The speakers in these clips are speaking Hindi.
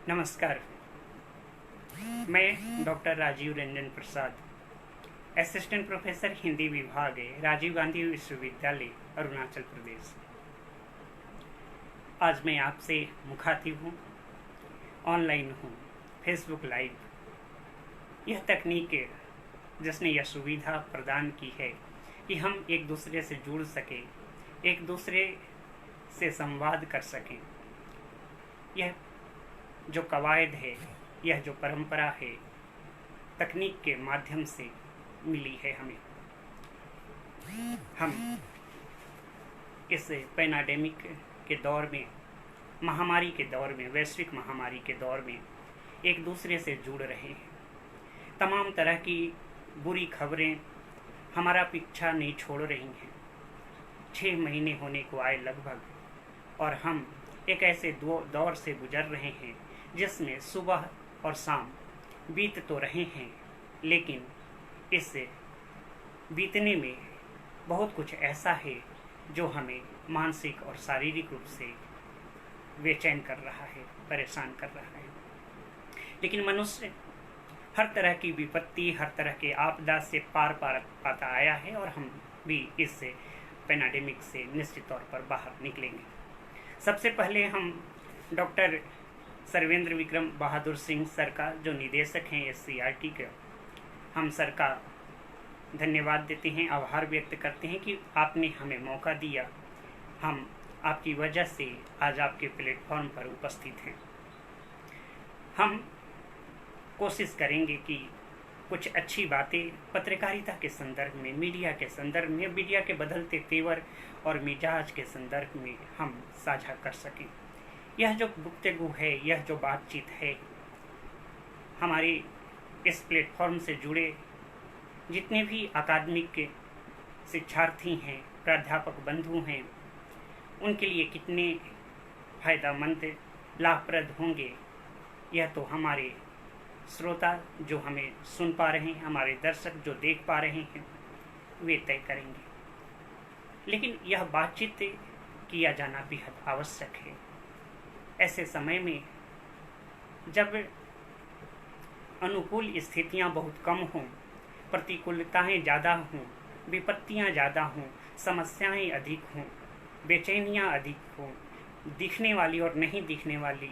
नमस्कार। मैं doctor Rajiv Ranjan Prasad, assistant professor Hindi विभाग है, राजीव गांधी विश्वविद्यालय, अरुणाचल प्रदेश। आज मैं आपसे मुखातिब हूँ, ऑनलाइन हूँ, फेसबुक लाइव। यह तकनीक है जिसने यह सुविधा प्रदान की है कि हम एक दूसरे से जुड़ सकें, एक दूसरे से संवाद कर सकें। यह जो कवायद है, यह जो परंपरा है, तकनीक के माध्यम से मिली है हमें। हम इस पैनाडेमिक के दौर में, महामारी के दौर में, वैश्विक महामारी के दौर में एक दूसरे से जुड़ रहे हैं। तमाम तरह की बुरी खबरें हमारा पीछा नहीं छोड़ रही हैं। 6 महीने होने को आए लगभग, और हम एक ऐसे दौर से गुजर रहे हैं जिसमें सुबह और शाम बीत तो रहे हैं, लेकिन इस बीतने में बहुत कुछ ऐसा है जो हमें मानसिक और शारीरिक रूप से बेचैन कर रहा है, परेशान कर रहा है। लेकिन मनुष्य हर तरह की विपत्ति, हर तरह के आपदा से पार पाता आया है, और हम भी इस पैनाडेमिक से निश्चित तौर पर बाहर निकलेंगे। सबसे पहले हम डॉक्टर सर्वेंद्र विक्रम बहादुर सिंह सर का, जो निदेशक हैं SCERT के, हम सर का धन्यवाद देते हैं, आभार व्यक्त करते हैं कि आपने हमें मौका दिया। हम आपकी वजह से आज आपके प्लेटफॉर्म पर उपस्थित हैं। हम कोशिश करेंगे कि कुछ अच्छी बातें पत्रकारिता के संदर्भ में, मीडिया के संदर्भ में, मीडिया के बदलते तेवर और मिजाज के संदर्भ में हम साझा कर सकें। यह जो गुफ्तगू है, यह जो बातचीत है, हमारे इस प्लेटफॉर्म से जुड़े जितने भी अकादमिक के शिक्षार्थी हैं, प्राध्यापक बंधु हैं, उनके लिए कितने फायदेमंद, लाभप्रद होंगे, यह तो हमारे श्रोता जो हमें सुन पा रहे हैं, हमारे दर्शक जो देख पा रहे हैं, वे तय करेंगे। लेकिन यह बातचीत किया जाना बेहद आवश्यक है। ऐसे समय में जब अनुकूल स्थितियां बहुत कम हों, प्रतिकूलताएं ज़्यादा हों, विपत्तियां ज़्यादा हों, समस्याएं अधिक हों, बेचैनियां अधिक हों, दिखने वाली और नहीं दिखने वाली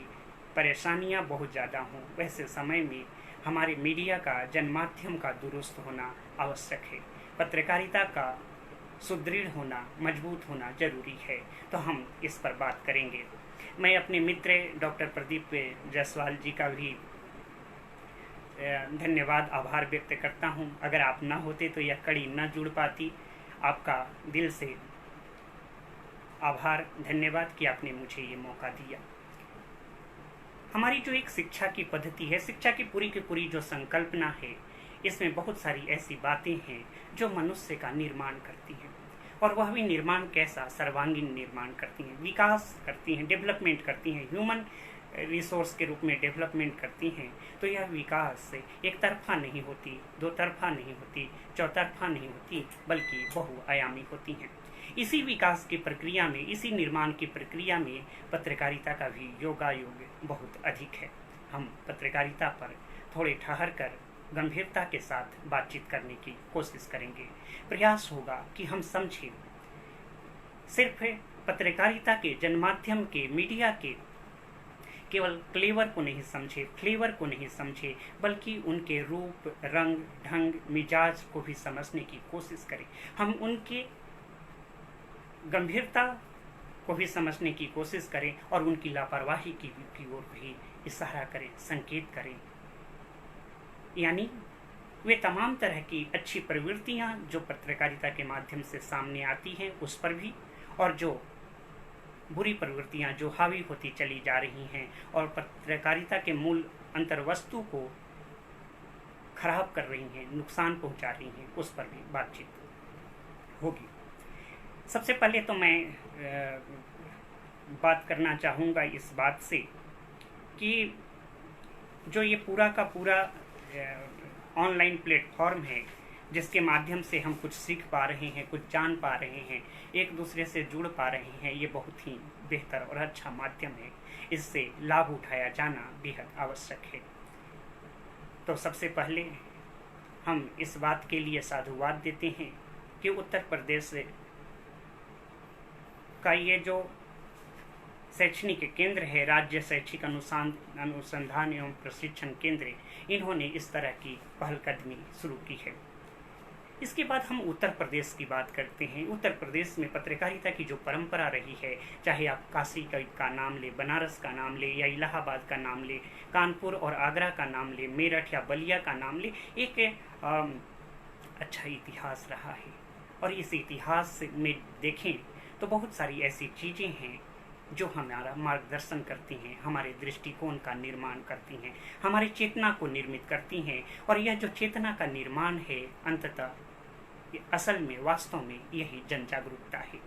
परेशानियां बहुत ज़्यादा हों, वैसे समय में हमारे मीडिया का, जनमाध्यम का दुरुस्त होना आवश्यक है। पत्रकारिता का सुदृढ़ होना, मजबूत होना जरूरी है। तो हम इस पर बात करेंगे। मैं अपने मित्र डॉक्टर प्रदीप जायसवाल जी का भी धन्यवाद, आभार व्यक्त करता हूं। अगर आप ना होते तो यह कड़ी न जुड़ पाती। आपका दिल से आभार, धन्यवाद कि आपने मुझे ये मौका दिया। हमारी जो एक शिक्षा की पद्धति है, शिक्षा की पूरी जो संकल्पना है, इसमें बहुत सारी ऐसी बातें हैं जो मनुष्य का निर्माण करती हैं, और वह भी निर्माण कैसा, सर्वांगीण निर्माण करती हैं, विकास करती हैं, डेवलपमेंट करती हैं, ह्यूमन रिसोर्स के रूप में डेवलपमेंट करती हैं। तो यह विकास एक तरफा नहीं होती, दो तरफा नहीं होती, चौतरफा नहीं होती, बल्कि बहुआयामी होती हैं। इसी विकास की प्रक्रिया में, इसी निर्माण की प्रक्रिया में पत्रकारिता का भी योगायोग बहुत अधिक है। हम पत्रकारिता पर थोड़े ठहर कर गंभीरता के साथ बातचीत करने की कोशिश करेंगे। प्रयास होगा कि हम समझें, सिर्फ पत्रकारिता के, जनमाध्यम के, मीडिया के केवल क्लेवर को नहीं समझे, फ्लेवर को नहीं समझे, बल्कि उनके रूप, रंग, ढंग, मिजाज को भी समझने की कोशिश करें। हम उनके गंभीरता को भी समझने की कोशिश करें, और उनकी लापरवाही की ओर भी इशारा करें, संकेत करें। यानी वे तमाम तरह की अच्छी प्रवृत्तियां जो पत्रकारिता के माध्यम से सामने आती हैं, उस पर भी, और जो बुरी प्रवृत्तियां जो हावी होती चली जा रही हैं और पत्रकारिता के मूल अंतर्वस्तु को खराब कर रही हैं, नुकसान पहुंचा रही हैं, उस पर भी बातचीत होगी। सबसे पहले तो मैं बात करना चाहूँगा इस बात से कि जो ये पूरा का पूरा ऑनलाइन प्लेटफॉर्म है, जिसके माध्यम से हम कुछ सीख पा रहे हैं, कुछ जान पा रहे हैं, एक दूसरे से जुड़ पा रहे हैं, ये बहुत ही बेहतर और अच्छा माध्यम है। इससे लाभ उठाया जाना बेहद आवश्यक है। तो सबसे पहले हम इस बात के लिए साधुवाद देते हैं कि उत्तर प्रदेश का ये जो शैक्षणिक केंद्र है, राज्य शैक्षिक अनुसंधान एवं प्रशिक्षण केंद्र, इन्होंने इस तरह की पहलकदमी शुरू की है। इसके बाद हम उत्तर प्रदेश की बात करते हैं। उत्तर प्रदेश में पत्रकारिता की जो परंपरा रही है, चाहे आप काशी का नाम ले, बनारस का नाम ले, या इलाहाबाद का नाम ले, कानपुर और आगरा का नाम ले, मेरठ या बलिया का नाम ले, एक अच्छा इतिहास रहा है। और इस इतिहास में देखें तो बहुत सारी ऐसी चीज़ें हैं जो हमारा मार्गदर्शन करती हैं, हमारे दृष्टिकोण का निर्माण करती हैं, हमारी चेतना को निर्मित करती हैं। और यह जो चेतना का निर्माण है, अंततः असल में वास्तव में यही जन जागरूकता है।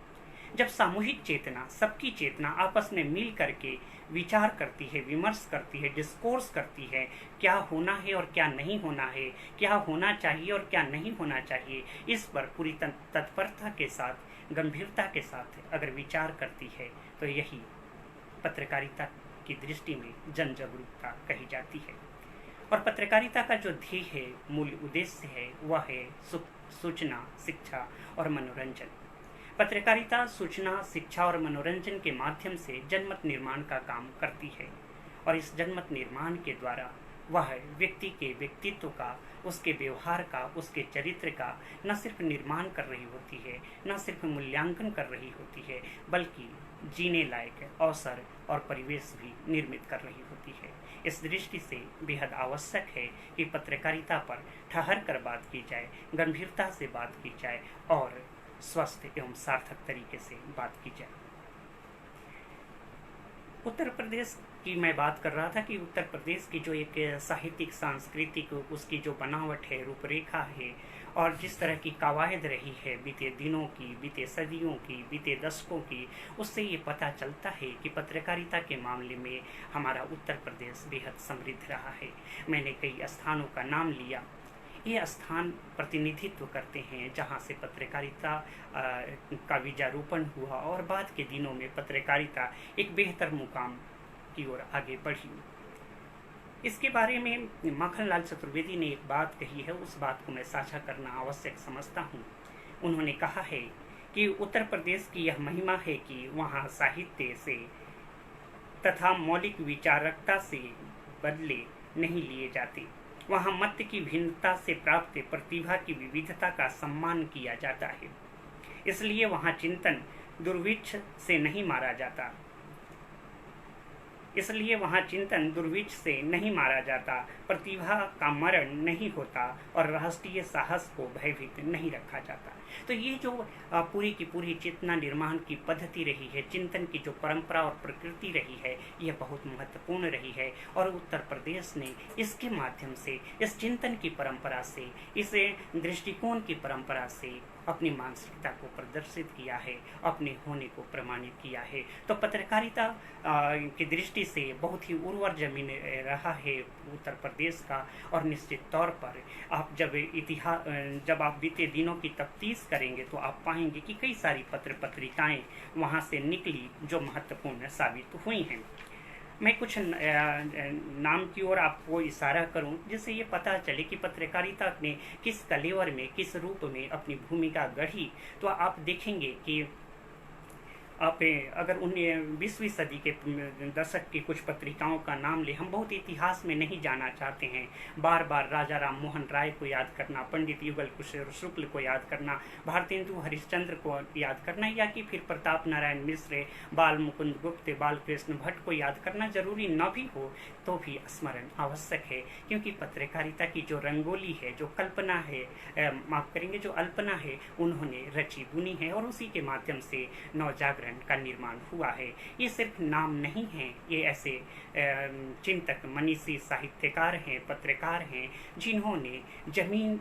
जब सामूहिक चेतना, सबकी चेतना आपस में मिल करके विचार करती है, विमर्श करती है, डिस्कोर्स करती है, क्या होना है और क्या नहीं होना है, क्या होना चाहिए और क्या नहीं होना चाहिए, इस पर पूरी तत्परता के साथ, गंभीरता के साथ अगर विचार करती है, तो यही पत्रकारिता की दृष्टि में जन जागरूकता कही जाती है। और पत्रकारिता का जो ध्येय है, मूल उद्देश्य है, वह है सूचना, शिक्षा और मनोरंजन। पत्रकारिता सूचना, शिक्षा और मनोरंजन के माध्यम से जनमत निर्माण का काम करती है। और इस जनमत निर्माण के द्वारा वह व्यक्ति के व्यक्तित्व का, उसके व्यवहार का, उसके चरित्र का न सिर्फ निर्माण कर रही होती है, न सिर्फ मूल्यांकन कर रही होती है, बल्कि जीने लायक अवसर और परिवेश भी निर्मित कर रही होती है। इस दृष्टि से बेहद आवश्यक है कि पत्रकारिता पर ठहर कर बात की जाए, गंभीरता से बात की जाए और स्वस्थ एवं सार्थक तरीके से बात की जाए। उत्तर प्रदेश की मैं बात कर रहा था कि उत्तर प्रदेश की जो एक साहित्यिक, सांस्कृतिक, उसकी जो बनावट है, रूपरेखा है, और जिस तरह की कवायद रही है बीते दिनों की, बीते सदियों की, बीते दशकों की, उससे ये पता चलता है कि पत्रकारिता के मामले में हमारा उत्तर प्रदेश बेहद समृद्ध रहा है। मैंने कई स्थानों का नाम लिया। ये स्थान प्रतिनिधित्व करते हैं जहाँ से पत्रकारिता का बीजारोपण हुआ और बाद के दिनों में पत्रकारिता एक बेहतर मुकाम की ओर आगे बढ़ी। इसके बारे में माखनलाल चतुर्वेदी ने एक बात कही है, उस बात को मैं साझा करना आवश्यक समझता हूँ। उन्होंने कहा है कि उत्तर प्रदेश की यह महिमा है कि वहाँ साहित्य से तथा मौलिक विचारकता से बदले नहीं लिए जाते। वहाँ मत की भिन्नता से प्राप्त प्रतिभा की विविधता का सम्मान किया जाता है। इसलिए वहाँ चिंतन दुर्भिक्ष से नहीं मारा जाता, प्रतिभा का मरण नहीं होता और राष्ट्रीय साहस को भयभीत नहीं रखा जाता। तो ये जो पूरी की पूरी चेतना निर्माण की पद्धति रही है, चिंतन की जो परंपरा और प्रकृति रही है, यह बहुत महत्वपूर्ण रही है। और उत्तर प्रदेश ने इसके माध्यम से, इस चिंतन की परंपरा से, इस दृष्टिकोण की परंपरा से अपनी मानसिकता को प्रदर्शित किया है, अपने होने को प्रमाणित किया है। तो पत्रकारिता की दृष्टि से बहुत ही उर्वर जमीन रहा है उत्तर प्रदेश का। और निश्चित तौर पर आप जब आप बीते दिनों की तफ्तीश करेंगे तो आप पाएंगे कि कई सारी पत्र पत्रिकाएं वहां से निकली जो महत्वपूर्ण साबित हुई हैं। मैं कुछ नाम की ओर आपको इशारा करूं जिससे ये पता चले कि पत्रकारिता ने किस कलेवर में, किस रूप में अपनी भूमिका गढ़ी। तो आप देखेंगे कि आप अगर 20वीं सदी के दशक की कुछ पत्रिकाओं का नाम ले, हम बहुत इतिहास में नहीं जाना चाहते हैं, बार बार राजा राम मोहन राय को याद करना, पंडित युगल कुशेर शुक्ल को याद करना, भारतेंदु हरिश्चंद्र को याद करना, या कि फिर प्रताप नारायण मिश्र, बाल मुकुंद गुप्त, बाल कृष्ण भट्ट को याद करना जरूरी न भी हो तो भी स्मरण आवश्यक है। क्योंकि पत्रकारिता की जो रंगोली है, जो कल्पना है, माफ करेंगे, जो अल्पना है, उन्होंने रची बुनी है और उसी के माध्यम से नवजागरण का निर्माण हुआ है। ये सिर्फ नाम नहीं है, ये ऐसे चिंतक, मनीषी, साहित्यकार हैं, पत्रकार हैं जिन्होंने जमीन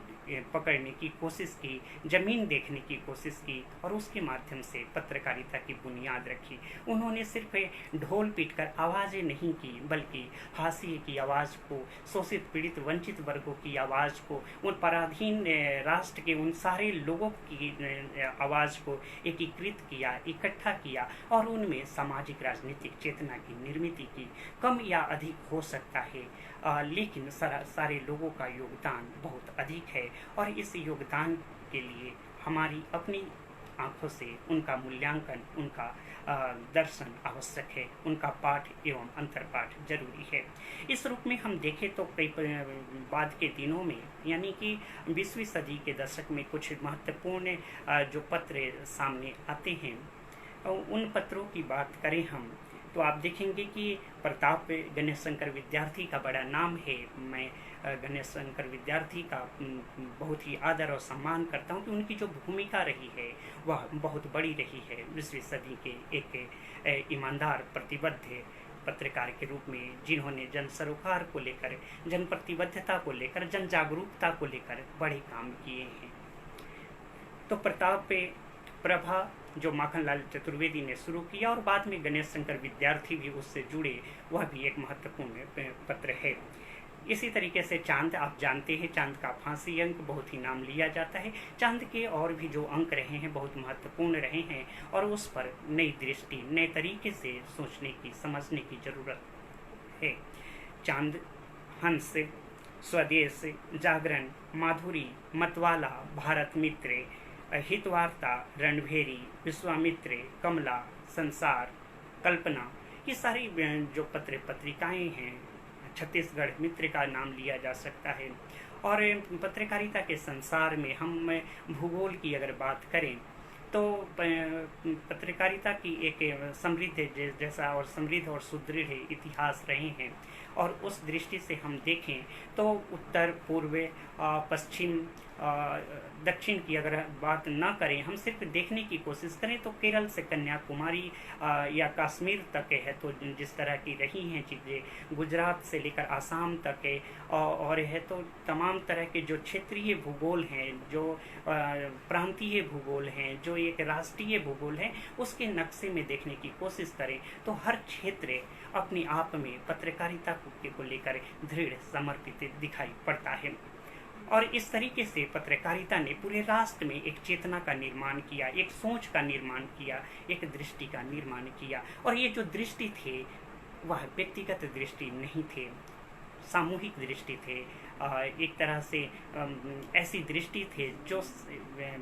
पकड़ने की कोशिश की, जमीन देखने की कोशिश की और उसके माध्यम से पत्रकारिता की बुनियाद रखी। उन्होंने सिर्फ ढोल पीटकर आवाज़ें नहीं की, बल्कि हाशिए की आवाज़ को, शोषित पीड़ित वंचित वर्गों की आवाज़ को, उन पराधीन राष्ट्र के उन सारे लोगों की आवाज़ को एकीकृत किया, इकट्ठा किया और उनमें सामाजिक राजनीतिक चेतना की निर्मित की। कम या अधिक हो सकता है, लेकिन सारे लोगों का योगदान बहुत अधिक है और इस योगदान के लिए हमारी अपनी आंखों से उनका मूल्यांकन, उनका दर्शन आवश्यक है, उनका पाठ एवं अंतरपाठ जरूरी है। इस रूप में हम देखें तो कई बाद के दिनों में, यानी कि 20वीं सदी के दशक में कुछ महत्वपूर्ण जो पत्र सामने आते हैं, उन पत्रों की बात करें हम तो आप देखेंगे कि प्रताप गणेश शंकर विद्यार्थी का बड़ा नाम है। मैं गणेश शंकर विद्यार्थी का बहुत ही आदर और सम्मान करता हूँ कि उनकी जो भूमिका रही है वह बहुत बड़ी रही है। 20वीं सदी के एक ईमानदार प्रतिबद्ध पत्रकार के रूप में, जिन्होंने जन सरोकार को लेकर, जन प्रतिबद्धता को लेकर, जन जागरूकता को लेकर बड़े काम किए हैं। तो प्रताप प्रभा जो माखनलाल चतुर्वेदी ने शुरू किया और बाद में गणेश शंकर विद्यार्थी भी उससे जुड़े, वह भी एक महत्वपूर्ण पत्र है। इसी तरीके से चांद, आप जानते हैं चांद का फांसी अंक बहुत ही नाम लिया जाता है। चांद के और भी जो अंक रहे हैं बहुत महत्वपूर्ण रहे हैं और उस पर नई दृष्टि, नए तरीके से सोचने की, समझने की जरूरत है। चांद, हंस, स्वदेश, जागरण, माधुरी, मतवाला, भारत मित्र, हितवार्ता, रणभेरी, विश्वामित्र, कमला, संसार, कल्पना, ये सारी जो पत्र पत्रिकाएं हैं, छत्तीसगढ़ मित्र का नाम लिया जा सकता है। और पत्रकारिता के संसार में हम भूगोल की अगर बात करें तो पत्रकारिता की एक समृद्ध जैसा और समृद्ध और सुदृढ़ इतिहास रहे हैं। और उस दृष्टि से हम देखें तो उत्तर, पूर्व, पश्चिम, दक्षिण की अगर बात ना करें, हम सिर्फ देखने की कोशिश करें तो केरल से कन्याकुमारी या कश्मीर तक है, तो जिस तरह की रही हैं चीज़ें, गुजरात से लेकर आसाम तक है, और है तो तमाम तरह के जो क्षेत्रीय भूगोल हैं, जो प्रांतीय भूगोल हैं, जो एक राष्ट्रीय भूगोल है, उसके नक्शे में देखने की कोशिश करें तो हर क्षेत्र अपने आप में पत्रकारिता को लेकर दृढ़ समर्पित दिखाई पड़ता है। और इस तरीके से पत्रकारिता ने पूरे राष्ट्र में एक चेतना का निर्माण किया, एक सोच का निर्माण किया, एक दृष्टि का निर्माण किया। और ये जो दृष्टि थे वह व्यक्तिगत दृष्टि नहीं थे, सामूहिक दृष्टि थे। एक तरह से ऐसी दृष्टि थे जो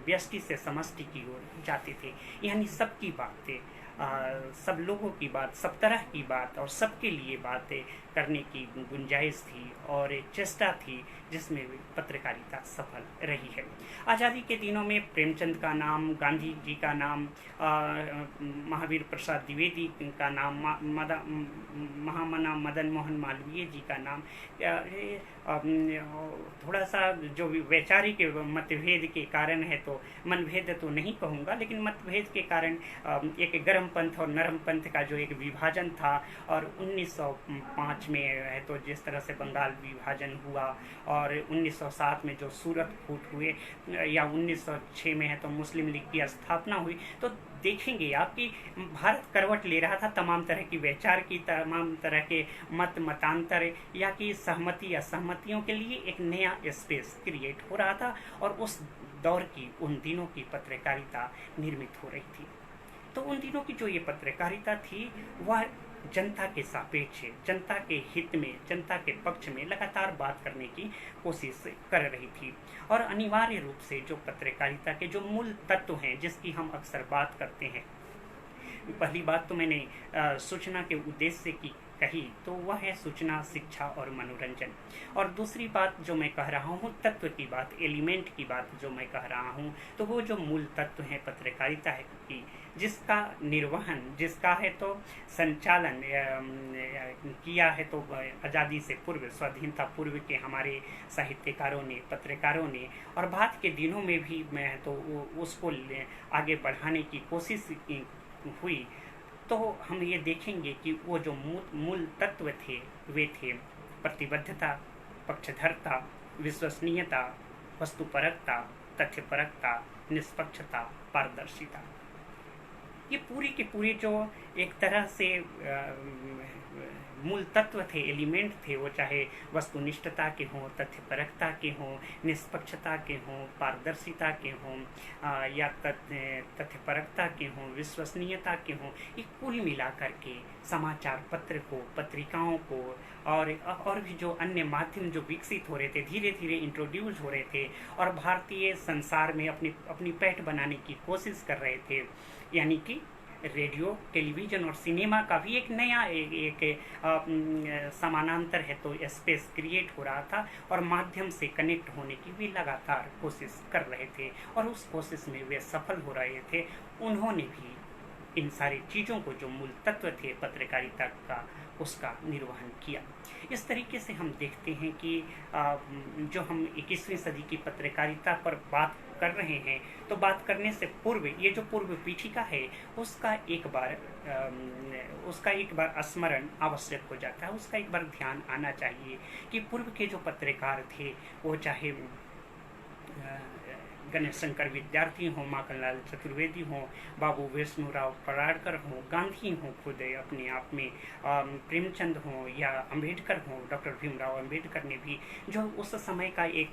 व्यष्टि से समष्टि की ओर जाते थे, यानी सबकी बातें, सब लोगों की बात, सब तरह की बात और सबके लिए बातें करने की गुंजाइश थी और एक चेष्टा थी जिसमें पत्रकारिता सफल रही है। आज़ादी के दिनों में प्रेमचंद का नाम, गांधी जी का नाम, महावीर प्रसाद द्विवेदी का नाम, महामना मदन मोहन मालवीय जी का नाम, थोड़ा सा जो वैचारिक मतभेद के कारण है, तो मनभेद तो नहीं कहूँगा, लेकिन मतभेद के कारण एक गर्म पंथ और नरम पंथ का जो एक विभाजन था, और 1905 में है तो जिस तरह से बंगाल विभाजन हुआ, और 1907 में जो सूरत फूट हुए, या 1906 में है तो मुस्लिम लीग की स्थापना हुई, तो देखेंगे आप कि भारत करवट ले रहा था तमाम तरह की वैचार की, तमाम तरह के मतांतर या कि सहमति असहमतियों के लिए एक नया स्पेस क्रिएट हो रहा था, और उस दौर की, उन दिनों की पत्रकारिता निर्मित हो रही थी। तो उन दिनों की जो ये पत्रकारिता थी वह जनता के सापेक्ष, जनता के हित में, जनता के पक्ष में लगातार बात करने की कोशिश कर रही थी। और अनिवार्य रूप से जो पत्रकारिता के जो मूल तत्व हैं जिसकी हम अक्सर बात करते हैं, पहली बात तो मैंने सूचना के उद्देश्य की कही, तो वह है सूचना, शिक्षा और मनोरंजन। और दूसरी बात जो मैं कह रहा हूँ, तत्व की बात, एलिमेंट की बात जो मैं कह रहा हूँ, तो वो जो मूल तत्व है पत्रकारिता है की, जिसका निर्वहन, जिसका है तो संचालन किया है तो आज़ादी से पूर्व, स्वाधीनता पूर्व के हमारे साहित्यकारों ने, पत्रकारों ने, और बाद के दिनों में भी मैं तो उसको आगे बढ़ाने की कोशिश हुई। तो हम ये देखेंगे कि वो जो मूल तत्व थे वे थे प्रतिबद्धता, पक्षधरता, विश्वसनीयता, वस्तुपरकता, तथ्यपरकता, निष्पक्षता, पारदर्शिता, ये पूरी की पूरी जो एक तरह से मूल तत्व थे, एलिमेंट थे, वो चाहे वस्तुनिष्ठता के हों, तथ्यपरकता के हों, निष्पक्षता के हों, पारदर्शिता के हों, या तथ्यपरकता के हों, विश्वसनीयता के हों, ये कुल मिला करके समाचार पत्र को, पत्रिकाओं को और भी जो अन्य माध्यम जो विकसित हो रहे थे, धीरे धीरे इंट्रोड्यूस हो रहे थे और भारतीय संसार में अपनी अपनी पैठ बनाने की कोशिश कर रहे थे। यानी कि रेडियो, टेलीविज़न और सिनेमा का भी एक नया एक समानांतर है तो स्पेस क्रिएट हो रहा था और माध्यम से कनेक्ट होने की भी लगातार कोशिश कर रहे थे और उस कोशिश में वे सफल हो रहे थे। उन्होंने भी इन सारी चीज़ों को जो मूल तत्व थे पत्रकारिता का, उसका निर्वहन किया। इस तरीके से हम देखते हैं कि जो हम 21वीं सदी की पत्रकारिता पर बात कर रहे हैं, तो बात करने से पूर्व ये जो पूर्व पीठिका है उसका एक बार स्मरण आवश्यक हो जाता है, उसका एक बार ध्यान आना चाहिए कि पूर्व के जो पत्रकार थे, वो चाहे गणेश शंकर विद्यार्थी हों, माखनलाल चतुर्वेदी हों, बाबू विष्णुराव पराड़कर हों, गांधी हों खुद अपने आप में, प्रेमचंद हों या अंबेडकर हों, डॉक्टर भीमराव अंबेडकर ने भी जो उस समय का एक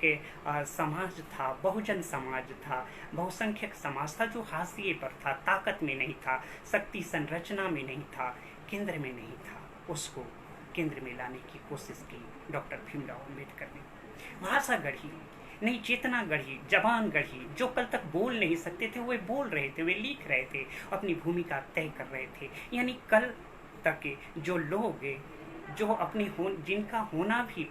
समाज था, बहुजन समाज था, बहुसंख्यक समाज था, जो हाशिए पर था, ताकत में नहीं था, शक्ति संरचना में नहीं था, केंद्र में नहीं था, उसको केंद्र में लाने की कोशिश की डॉक्टर भीमराव अंबेडकर ने। भाषा गढ़ी, नई चेतना गढ़ी, जबान गढ़ी, जो कल तक बोल नहीं सकते थे वे बोल रहे थे, वे लिख रहे थे, अपनी भूमिका तय कर रहे थे। यानी कल तक जो लोग जो अपनी जिनका होना भी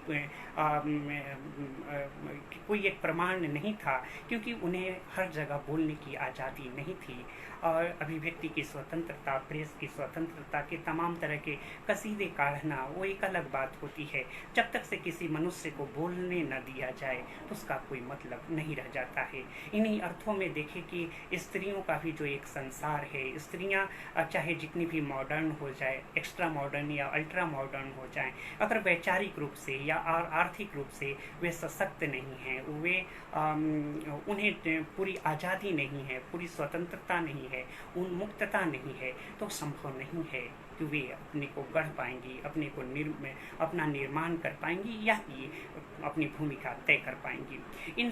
कोई एक प्रमाण नहीं था, क्योंकि उन्हें हर जगह बोलने की आज़ादी नहीं थी और अभिव्यक्ति की स्वतंत्रता, प्रेस की स्वतंत्रता के तमाम तरह के कसीदे काढ़ना वो एक अलग बात होती है। जब तक से किसी मनुष्य को बोलने न दिया जाए तो उसका कोई मतलब नहीं रह जाता है। इन्हीं अर्थों में देखें कि स्त्रियों का भी जो एक संसार है, स्त्रियां चाहे जितनी भी मॉडर्न हो जाए, एक्स्ट्रा मॉडर्न या अल्ट्रा मॉडर्न हो जाए, अगर वैचारिक रूप से या आर्थिक रूप से वे सशक्त नहीं हैं, वे उन्हें पूरी आज़ादी नहीं है, पूरी स्वतंत्रता नहीं है, उन्मुक्तता नहीं है, तो संभव नहीं है कि वे अपने को गढ़ पाएंगी, अपने को अपना निर्माण कर पाएंगी या ये अपनी भूमिका तय कर पाएंगी। इन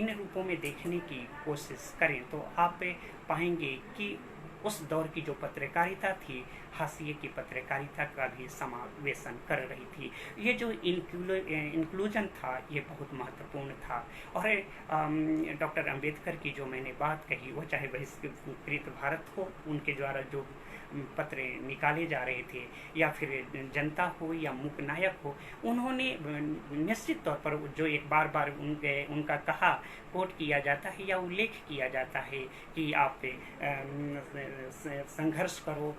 रूपों में देखने की कोशिश करें तो आप पाएंगे कि उस दौर की जो पत्रकारिता थी, हाशिए की पत्रकारिता का भी समावेशन कर रही थी। ये जो इंक्लूजन था ये बहुत महत्वपूर्ण था। और डॉक्टर अंबेडकर की जो मैंने बात कही, वो चाहे बहिष्कृत भारत हो, उनके द्वारा जो पत्र निकाले जा रहे थे, या फिर जनता हो या मूक नायक हो, उन्होंने निश्चित तौर पर जो एक बार बार उनका कहा कोट किया जाता है या उल्लेख किया जाता है कि आप संघर्ष करो,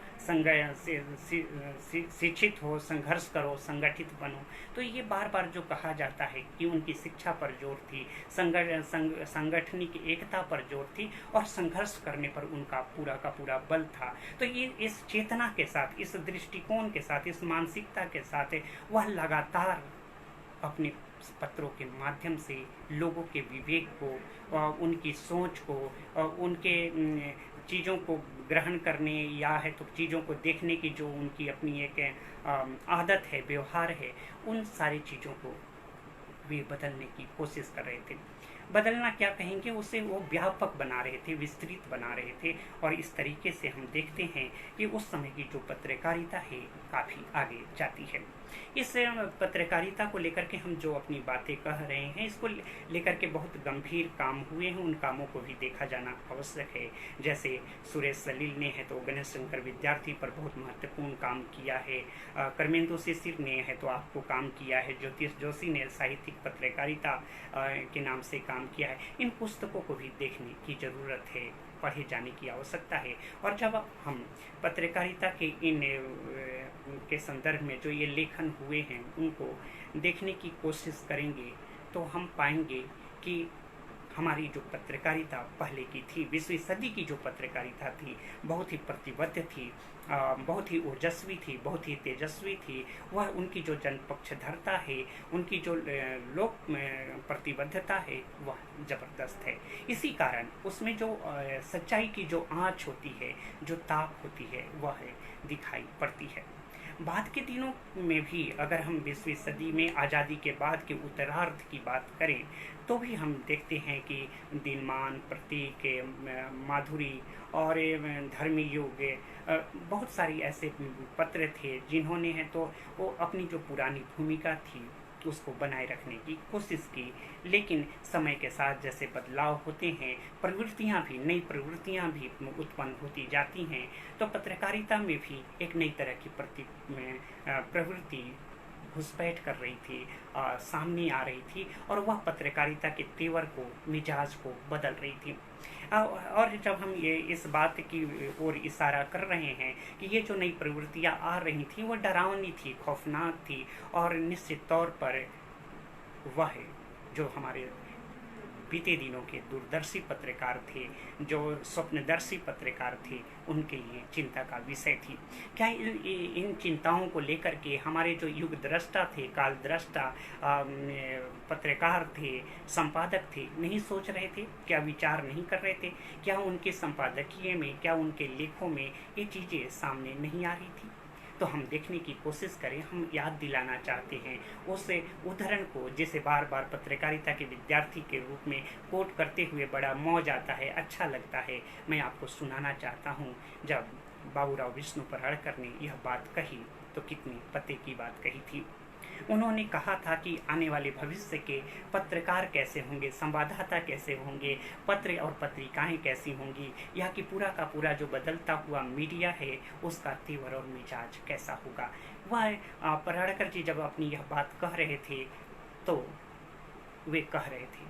शिक्षित हो, संघर्ष करो, संगठित बनो। तो ये बार बार जो कहा जाता है कि उनकी शिक्षा पर जोर थी, संगठनिक एकता पर जोर थी और संघर्ष करने पर उनका पूरा का पूरा बल था। तो ये इस चेतना के साथ, इस दृष्टिकोण के साथ, इस मानसिकता के साथ वह लगातार अपने पत्रों के माध्यम से लोगों के विवेक को, उनकी सोच को, उनके चीज़ों को ग्रहण करने या है तो चीज़ों को देखने की जो उनकी अपनी एक आदत है, व्यवहार है, उन सारी चीज़ों को वे बदलने की कोशिश कर रहे थे। बदलना क्या कहेंगे, उसे वो व्यापक बना रहे थे, विस्तृत बना रहे थे। और इस तरीके से हम देखते हैं कि उस समय की जो पत्रकारिता है काफ़ी आगे जाती है। इस पत्रकारिता को लेकर के हम जो अपनी बातें कह रहे हैं, इसको लेकर के बहुत गंभीर काम हुए हैं, उन कामों को भी देखा जाना आवश्यक है। जैसे सुरेश सलील ने है तो गणेश शंकर विद्यार्थी पर बहुत महत्वपूर्ण काम किया है, कर्मेंदु शिशिर ने है तो आपको काम किया है, ज्योतिष जोशी ने साहित्यिक पत्रकारिता के नाम से काम किया है। इन पुस्तकों को भी देखने की ज़रूरत है, पढ़े जाने की आवश्यकता है। और जब हम पत्रकारिता के इन के संदर्भ में जो ये लेखन हुए हैं उनको देखने की कोशिश करेंगे तो हम पाएंगे कि हमारी जो पत्रकारिता पहले की थी, 20वीं सदी की जो पत्रकारिता थी, बहुत ही प्रतिबद्ध थी, बहुत ही ओजस्वी थी, बहुत ही तेजस्वी थी। वह उनकी जो जनपक्षधरता है, उनकी जो लोक प्रतिबद्धता है, वह जबरदस्त है। इसी कारण उसमें जो सच्चाई की जो आँच होती है, जो ताक होती है, वह दिखाई पड़ती है। बाद के दिनों में भी अगर हम 20वीं सदी में आज़ादी के बाद के उत्तरार्ध की बात करें, तो भी हम देखते हैं कि दिनमान, प्रतीक, माधुरी और धर्मी युग, बहुत सारी ऐसे पत्र थे जिन्होंने है तो वो अपनी जो पुरानी भूमिका थी उसको बनाए रखने की कोशिश की। लेकिन समय के साथ जैसे बदलाव होते हैं, प्रवृत्तियां भी, नई प्रवृत्तियां भी उत्पन्न होती जाती हैं, तो पत्रकारिता में भी एक नई तरह की प्रवृत्ति घुसपैठ कर रही थी, सामने आ रही थी, और वह पत्रकारिता के तेवर को, मिजाज को बदल रही थी। और जब हम ये इस बात की ओर इशारा कर रहे हैं कि ये जो नई प्रवृत्तियां आ रही थी वो डरावनी थी, खौफनाक थी, और निश्चित तौर पर वह जो हमारे बीते दिनों के दूरदर्शी पत्रकार थे, जो स्वप्नदर्शी पत्रकार थे, उनके लिए चिंता का विषय थी। क्या इन चिंताओं को लेकर के हमारे जो युग दृष्टा थे, काल दृष्टा पत्रकार थे, संपादक थे, नहीं सोच रहे थे? क्या विचार नहीं कर रहे थे? क्या उनके संपादकीय में, क्या उनके लेखों में ये चीज़ें सामने नहीं आ रही थी? तो हम देखने की कोशिश करें, हम याद दिलाना चाहते हैं उस उदाहरण को, जिसे बार बार पत्रकारिता के विद्यार्थी के रूप में कोट करते हुए बड़ा मौज आता है, अच्छा लगता है। मैं आपको सुनाना चाहता हूँ, जब बाबूराव विष्णु पराड़कर ने यह बात कही तो कितनी पते की बात कही थी। उन्होंने कहा था कि आने वाले भविष्य के पत्रकार कैसे होंगे, संवाददाता कैसे होंगे, पत्र और पत्रिकाएं कैसी होंगी, यह कि पूरा का पूरा जो बदलता हुआ मीडिया है उसका तेवर और मिजाज कैसा होगा। वह पराड़कर जी जब अपनी यह बात कह रहे थे तो वे कह रहे थे,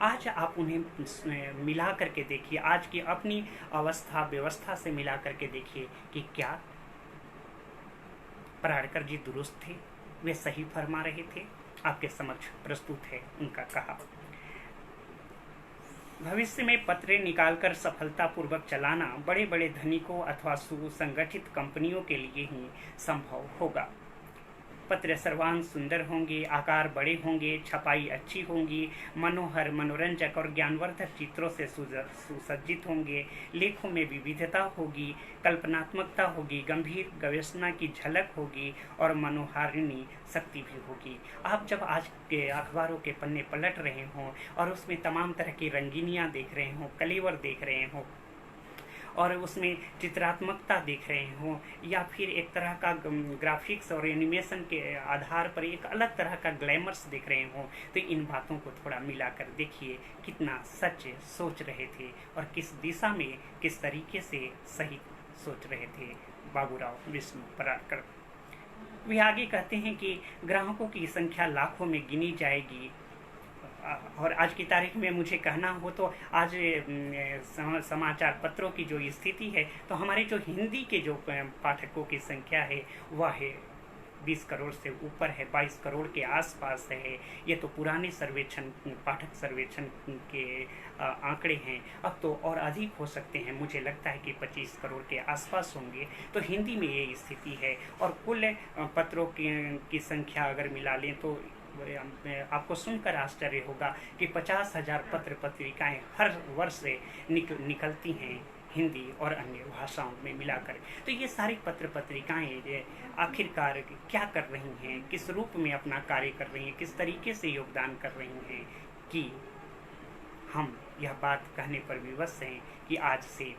आज आप उन्हें मिला करके देखिए, आज की अपनी अवस्था व्यवस्था से मिला करके देखिए कि क्या पराड़कर जी दुरुस्त थे, वे सही फरमा रहे थे। आपके समक्ष प्रस्तुत है उनका कहा। भविष्य में पत्र निकालकर सफलतापूर्वक चलाना बड़े बड़े धनिकों अथवा सुसंगठित कंपनियों के लिए ही संभव होगा। पत्र सर्वांग सुंदर होंगे, आकार बड़े होंगे, छपाई अच्छी होंगी, मनोहर, मनोरंजक और ज्ञानवर्धक चित्रों से सुसज्जित होंगे, लेखों में विविधता होगी, कल्पनात्मकता होगी, गंभीर गवेषणा की झलक होगी और मनोहारिणी शक्ति भी होगी। आप जब आज के अखबारों के पन्ने पलट रहे हों और उसमें तमाम तरह की रंगीनियाँ देख रहे हों, कलेवर देख रहे हों, और उसमें चित्रात्मकता देख रहे हों, या फिर एक तरह का ग्राफिक्स और एनिमेशन के आधार पर एक अलग तरह का ग्लैमर्स देख रहे हों, तो इन बातों को थोड़ा मिलाकर देखिए कितना सच सोच रहे थे और किस दिशा में, किस तरीके से सही सोच रहे थे बाबूराव विष्णु पराड़कर। वे आगे कहते हैं कि ग्राहकों की संख्या लाखों में गिनी जाएगी, और आज की तारीख में मुझे कहना हो तो आज समाचार पत्रों की जो स्थिति है, तो हमारे जो हिंदी के जो पाठकों की संख्या है वह है 20 करोड़ से ऊपर है, 22 करोड़ के आसपास है। ये तो पुराने सर्वेक्षण, पाठक सर्वेक्षण के आंकड़े हैं। अब तो और अधिक हो सकते हैं, मुझे लगता है कि 25 करोड़ के आसपास होंगे। तो हिंदी में ये स्थिति है, और कुल पत्रों की संख्या अगर मिला लें तो आपको सुनकर आश्चर्य होगा कि 50,000 पत्र पत्रिकाएं हर वर्ष निकलती हैं हिंदी और अन्य भाषाओं में मिलाकर। तो ये सारी पत्र पत्रिकाएं आखिरकार क्या कर रही हैं, किस रूप में अपना कार्य कर रही हैं, किस तरीके से योगदान कर रही हैं, कि हम यह बात कहने पर विवश हैं कि आज से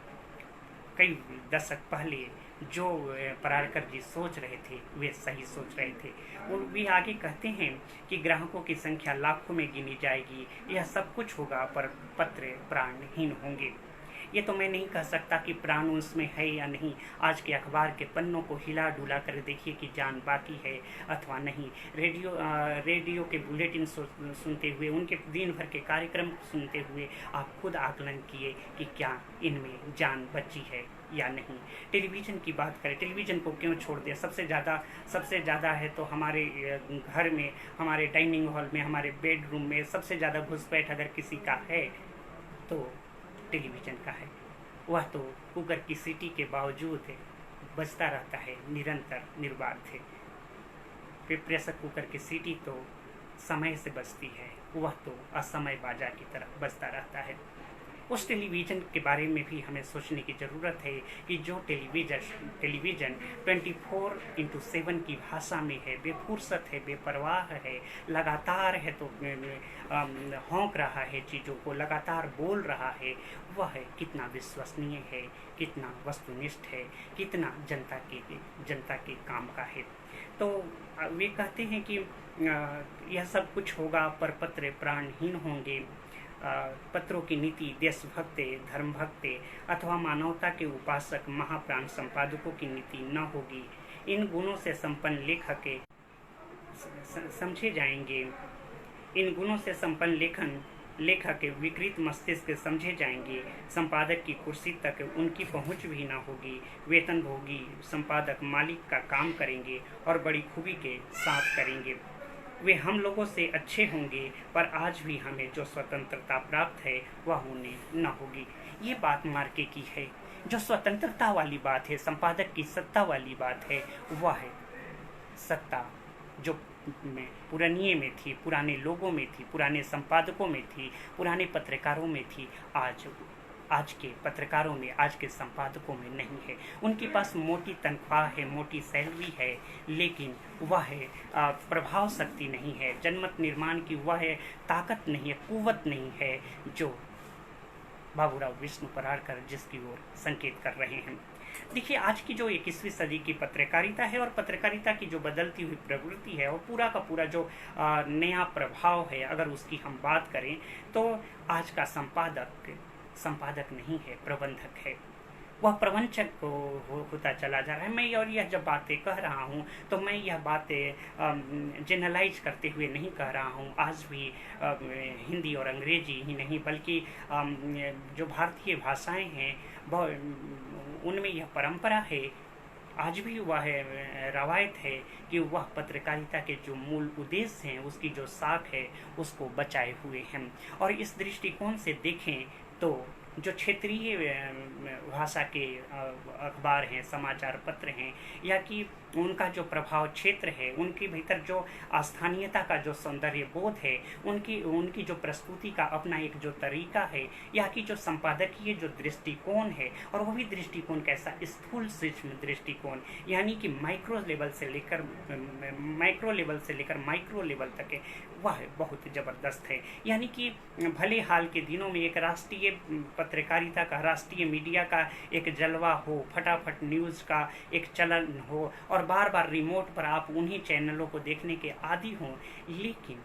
कई दशक पहले जो पराड़कर जी सोच रहे थे वे सही सोच रहे थे। और वे आगे कहते हैं कि ग्राहकों की संख्या लाखों में गिनी जाएगी, यह सब कुछ होगा पर पत्र प्राणहीन होंगे। ये तो मैं नहीं कह सकता कि प्राण उसमें है या नहीं। आज के अखबार के पन्नों को हिला डुला कर देखिए कि जान बाकी है अथवा नहीं। रेडियो के बुलेटिन सुनते हुए, उनके दिन भर के कार्यक्रम सुनते हुए आप खुद आकलन किए कि क्या इनमें जान बची है या नहीं। टेलीविज़न की बात करें, टेलीविज़न को क्यों छोड़ दिया? सबसे ज़्यादा है तो हमारे घर में, हमारे डाइनिंग हॉल में, हमारे बेडरूम में सबसे ज़्यादा घुसपैठ अगर किसी का है तो टेलीविज़न का है। वह तो कुकर की सीटी के बावजूद बजता रहता है निरंतर निर्बाध है। फिर प्रेशर कुकर की सीटी तो समय से बजती है, वह तो असमय बाजा की तरह बजता रहता है। उस टेलीविज़न के बारे में भी हमें सोचने की ज़रूरत है कि जो टेलीविज़न 24/7 की भाषा में है, बेफुर्सत है, बेपरवाह है, लगातार है तो हौंक रहा है, चीज़ों को लगातार बोल रहा है, वह कितना विश्वसनीय है, कितना वस्तुनिष्ठ है, कितना जनता के काम का है। तो वे कहते हैं कि यह सब कुछ होगा पर पत्र प्राणहीन होंगे। पत्रों की नीति देशभक्त, धर्मभक्त अथवा मानवता के उपासक महाप्राण संपादकों की नीति न होगी। इन गुणों से संपन्न लेखक समझे जाएंगे, इन गुणों से संपन्न लेखक विकृत मस्तिष्क समझे जाएंगे। संपादक की कुर्सी तक उनकी पहुंच भी न होगी। वेतनभोगी संपादक मालिक का काम करेंगे और बड़ी खूबी के साथ करेंगे। वे हम लोगों से अच्छे होंगे पर आज भी हमें जो स्वतंत्रता प्राप्त है वह उन्हें न होगी। ये बात मार्के की है। जो स्वतंत्रता वाली बात है, संपादक की सत्ता वाली बात है, वह है सत्ता जो पुरानिये में थी, पुराने लोगों में थी, पुराने संपादकों में थी, पुराने पत्रकारों में थी, आज के पत्रकारों में, आज के संपादकों में नहीं है। उनके पास मोटी तनख्वाह है, मोटी सैलरी है, लेकिन वह प्रभाव शक्ति नहीं है, जनमत निर्माण की वह ताकत नहीं है, कुव्वत नहीं है जो बाबूराव विष्णु पराड़कर जिसकी ओर संकेत कर रहे हैं। देखिए, आज की जो 21वीं सदी की पत्रकारिता है और पत्रकारिता की जो बदलती हुई प्रवृत्ति है और पूरा का पूरा जो नया प्रभाव है, अगर उसकी हम बात करें तो आज का संपादक नहीं है, प्रबंधक है। वह प्रवंचक होता चला जा रहा है। मैं और यह जब बातें कह रहा हूँ तो मैं यह बातें जनरलाइज करते हुए नहीं कह रहा हूँ। आज भी हिंदी और अंग्रेजी ही नहीं बल्कि जो भारतीय भाषाएं हैं उनमें यह परंपरा है, आज भी वह रवायत है कि वह पत्रकारिता के जो मूल उद्देश्य हैं, उसकी जो साख है, उसको बचाए हुए हैं। और इस दृष्टिकोण से देखें तो जो क्षेत्रीय भाषा के अखबार हैं, समाचार पत्र हैं, या कि उनका जो प्रभाव क्षेत्र है, उनके भीतर जो स्थानीयता का जो सौंदर्य बोध है, उनकी जो प्रस्तुति का अपना एक जो तरीका है, या कि जो संपादकीय जो दृष्टिकोण है, और वह भी दृष्टिकोण कैसा, स्थूल सूक्ष्म दृष्टिकोण, यानी कि माइक्रो लेवल से लेकर माइक्रो लेवल तक है, वह बहुत ज़बरदस्त है। यानी कि भले हाल के दिनों में एक राष्ट्रीय पत्रकारिता का, राष्ट्रीय मीडिया का एक जलवा हो, फटाफट न्यूज़ का एक चलन हो और बार बार रिमोट पर आप उन्हीं चैनलों को देखने के आदी हों, लेकिन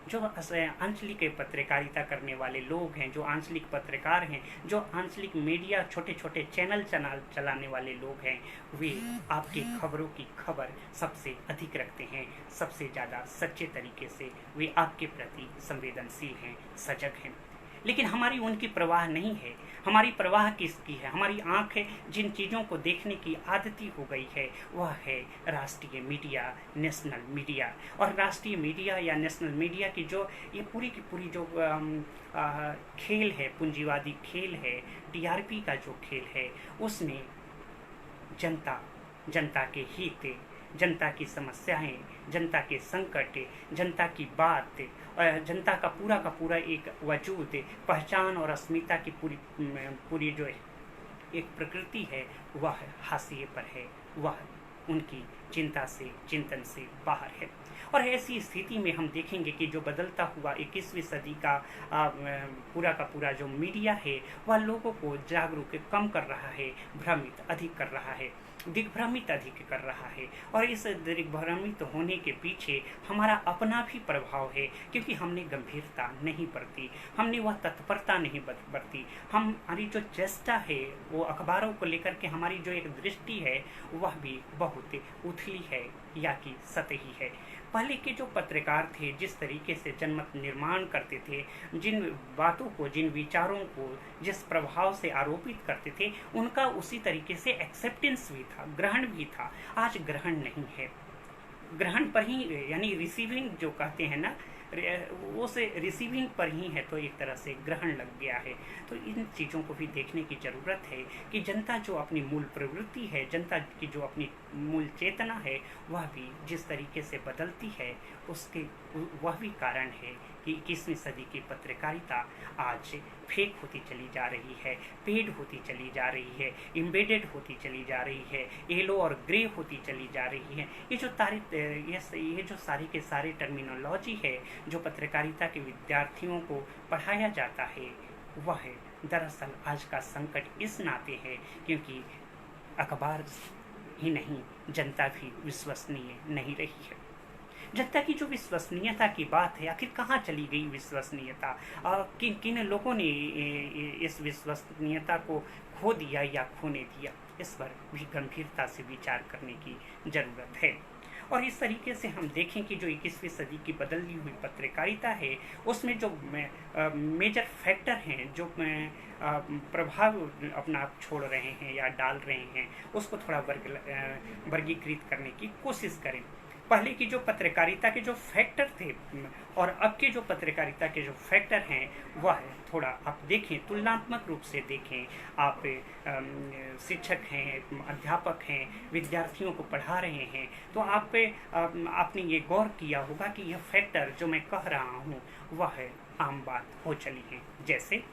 जो आंचलिक पत्रकारिता करने वाले लोग हैं, जो आंचलिक पत्रकार हैं, जो आंचलिक मीडिया छोटे छोटे चैनल चलाने वाले लोग हैं, वे आपकी खबरों की खबर सबसे अधिक रखते हैं, सबसे ज़्यादा सच्चे तरीके से वे आपके प्रति संवेदनशील हैं, सजग हैं। लेकिन हमारी उनकी परवाह नहीं है। हमारी परवाह किसकी है? हमारी आँख जिन चीज़ों को देखने की आदती हो गई है वह है राष्ट्रीय मीडिया, नेशनल मीडिया। और राष्ट्रीय मीडिया या नेशनल मीडिया की जो ये पूरी की पूरी जो खेल है, पूंजीवादी खेल है, टीआरपी का जो खेल है, उसमें जनता के हित, जनता की समस्याएं, जनता के संकट, जनता की बात, जनता का पूरा एक वजूद, पहचान और अस्मिता की पूरी जो एक प्रकृति है वह हाशिए पर है, वह उनकी चिंता से, चिंतन से बाहर है। और ऐसी स्थिति में हम देखेंगे कि जो बदलता हुआ 21वीं सदी का पूरा जो मीडिया है वह लोगों को जागरूक कम कर रहा है, भ्रमित अधिक कर रहा है, दिग्भ्रमित अधिक कर रहा है। और इस दिग्भ्रमित होने के पीछे हमारा अपना भी प्रभाव है, क्योंकि हमने गंभीरता नहीं बरती, हमने वह तत्परता नहीं बरती। हमारी जो चेष्टा है वो अखबारों को लेकर के, हमारी जो एक दृष्टि है वह भी बहुत उथली है या कि सतही है। पहले के जो पत्रकार थे जिस तरीके से जनमत निर्माण करते थे, जिन बातों को, जिन विचारों को जिस प्रभाव से आरोपित करते थे, उनका उसी तरीके से एक्सेप्टेंस भी था, ग्रहण भी था। आज ग्रहण नहीं है। ग्रहण पर ही, यानी रिसीविंग जो कहते हैं ना, वो से रिसीविंग पर ही है, तो एक तरह से ग्रहण लग गया है। तो इन चीज़ों को भी देखने की ज़रूरत है कि जनता जो अपनी मूल प्रवृत्ति है, जनता की जो अपनी मूल चेतना है, वह भी जिस तरीके से बदलती है, उसके वह भी कारण है कि 21वीं सदी की पत्रकारिता आज फेक होती चली जा रही है, पेड होती चली जा रही है, एम्बेडेड होती चली जा रही है, येलो और ग्रे होती चली जा रही है। ये जो सारे के सारे टर्मिनोलॉजी है जो पत्रकारिता के विद्यार्थियों को पढ़ाया जाता है, वह दरअसल आज का संकट इस नाते है क्योंकि अखबार ही नहीं, जनता भी विश्वसनीय नहीं रही है। जनता की जो विश्वसनीयता की बात है, आखिर कहाँ चली गई विश्वसनीयता, और किन किन लोगों ने इस विश्वसनीयता को खो दिया या खोने दिया, इस पर भी गंभीरता से विचार करने की जरूरत है। और इस तरीके से हम देखें कि जो 21वीं सदी की बदली हुई पत्रकारिता है, उसमें जो मेजर फैक्टर हैं, जो प्रभाव अपना छोड़ रहे हैं या डाल रहे हैं, उसको थोड़ा वर्गीकृत करने की कोशिश करें। पहले की जो पत्रकारिता के जो फैक्टर थे और अब के जो पत्रकारिता के जो फैक्टर हैं, वह थोड़ा आप देखें, तुलनात्मक रूप से देखें। आप शिक्षक हैं, अध्यापक हैं, विद्यार्थियों को पढ़ा रहे हैं, तो आपने ये गौर किया होगा कि यह फैक्टर जो मैं कह रहा हूँ वह आम बात हो चली है। जैसे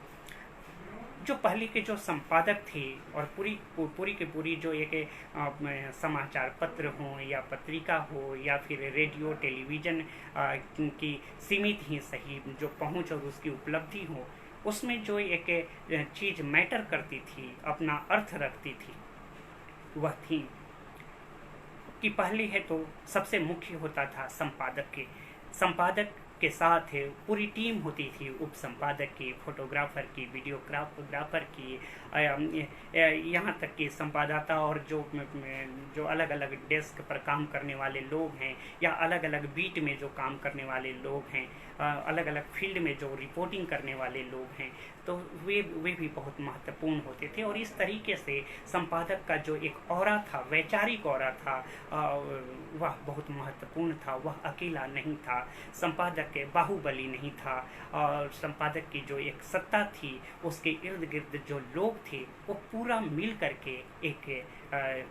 जो पहले के जो संपादक थे और पूरी की पूरी जो एक समाचार पत्र हो या पत्रिका हो या फिर रेडियो टेलीविज़न की सीमित ही सही जो पहुंच और उसकी उपलब्धि हो, उसमें जो एक चीज़ मैटर करती थी, अपना अर्थ रखती थी, वह थी कि पहले है तो सबसे मुख्य होता था संपादक के साथ पूरी टीम होती थी, उप संपादक की, फोटोग्राफर की, वीडियोग्राफर की, यहाँ तक कि संपादकता और जो अलग अलग डेस्क पर काम करने वाले लोग हैं या अलग अलग बीट में जो काम करने वाले लोग हैं, अलग अलग फील्ड में जो रिपोर्टिंग करने वाले लोग हैं, तो वे भी बहुत महत्वपूर्ण होते थे। और इस तरीके से संपादक का जो एक ऑरा था, वैचारिक ऑरा था, वह बहुत महत्वपूर्ण था। वह अकेला नहीं था, संपादक के बाहुबली नहीं था, और संपादक की जो एक सत्ता थी, उसके इर्द गिर्द जो लोग थे, वो पूरा मिल करके एक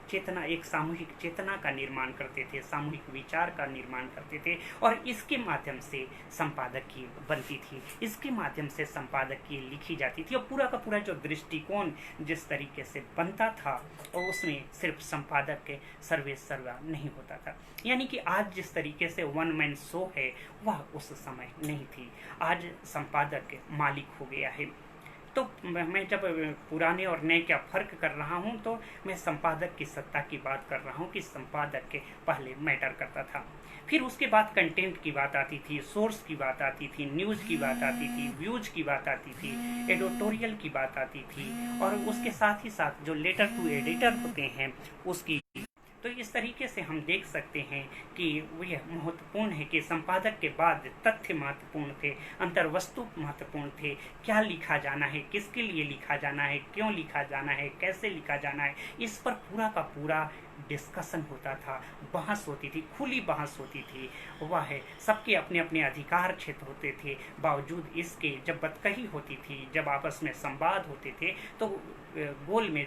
चेतना, एक सामूहिक चेतना का निर्माण करते थे, सामूहिक विचार का निर्माण करते थे, और इसके माध्यम से संपादक की बनती थी, इसके माध्यम से संपादक की लिखी जाती थी। और पूरा का पूरा जो दृष्टिकोण जिस तरीके से बनता था, और उसमें सिर्फ संपादक के सर्वे सर्वा नहीं होता था। यानी कि आज जिस तरीके से वन मैन शो है, वह उस समय नहीं थी। आज संपादक मालिक हो गया है। तो मैं जब पुराने और नए क्या फ़र्क कर रहा हूँ, तो मैं संपादक की सत्ता की बात कर रहा हूँ कि संपादक के पहले मैटर करता था, फिर उसके बाद कंटेंट की बात आती थी, सोर्स की बात आती थी, न्यूज़ की बात आती थी, व्यूज की बात आती थी, एडिटोरियल की बात आती थी, और उसके साथ ही साथ जो लेटर टू एडिटर होते हैं उसकी। तो इस तरीके से हम देख सकते हैं कि यह महत्वपूर्ण है कि संपादक के बाद तथ्य महत्वपूर्ण थे, अंतर्वस्तु महत्वपूर्ण थे, क्या लिखा जाना है, किसके लिए लिखा जाना है, क्यों लिखा जाना है, कैसे लिखा जाना है, इस पर पूरा का पूरा डिस्कशन होता था, बहस होती थी, खुली बहस होती थी। वह है सबके अपने अपने अधिकार क्षेत्र होते थे, बावजूद इसके जब बतकही होती थी, जब आपस में संवाद होते थे, तो गोल में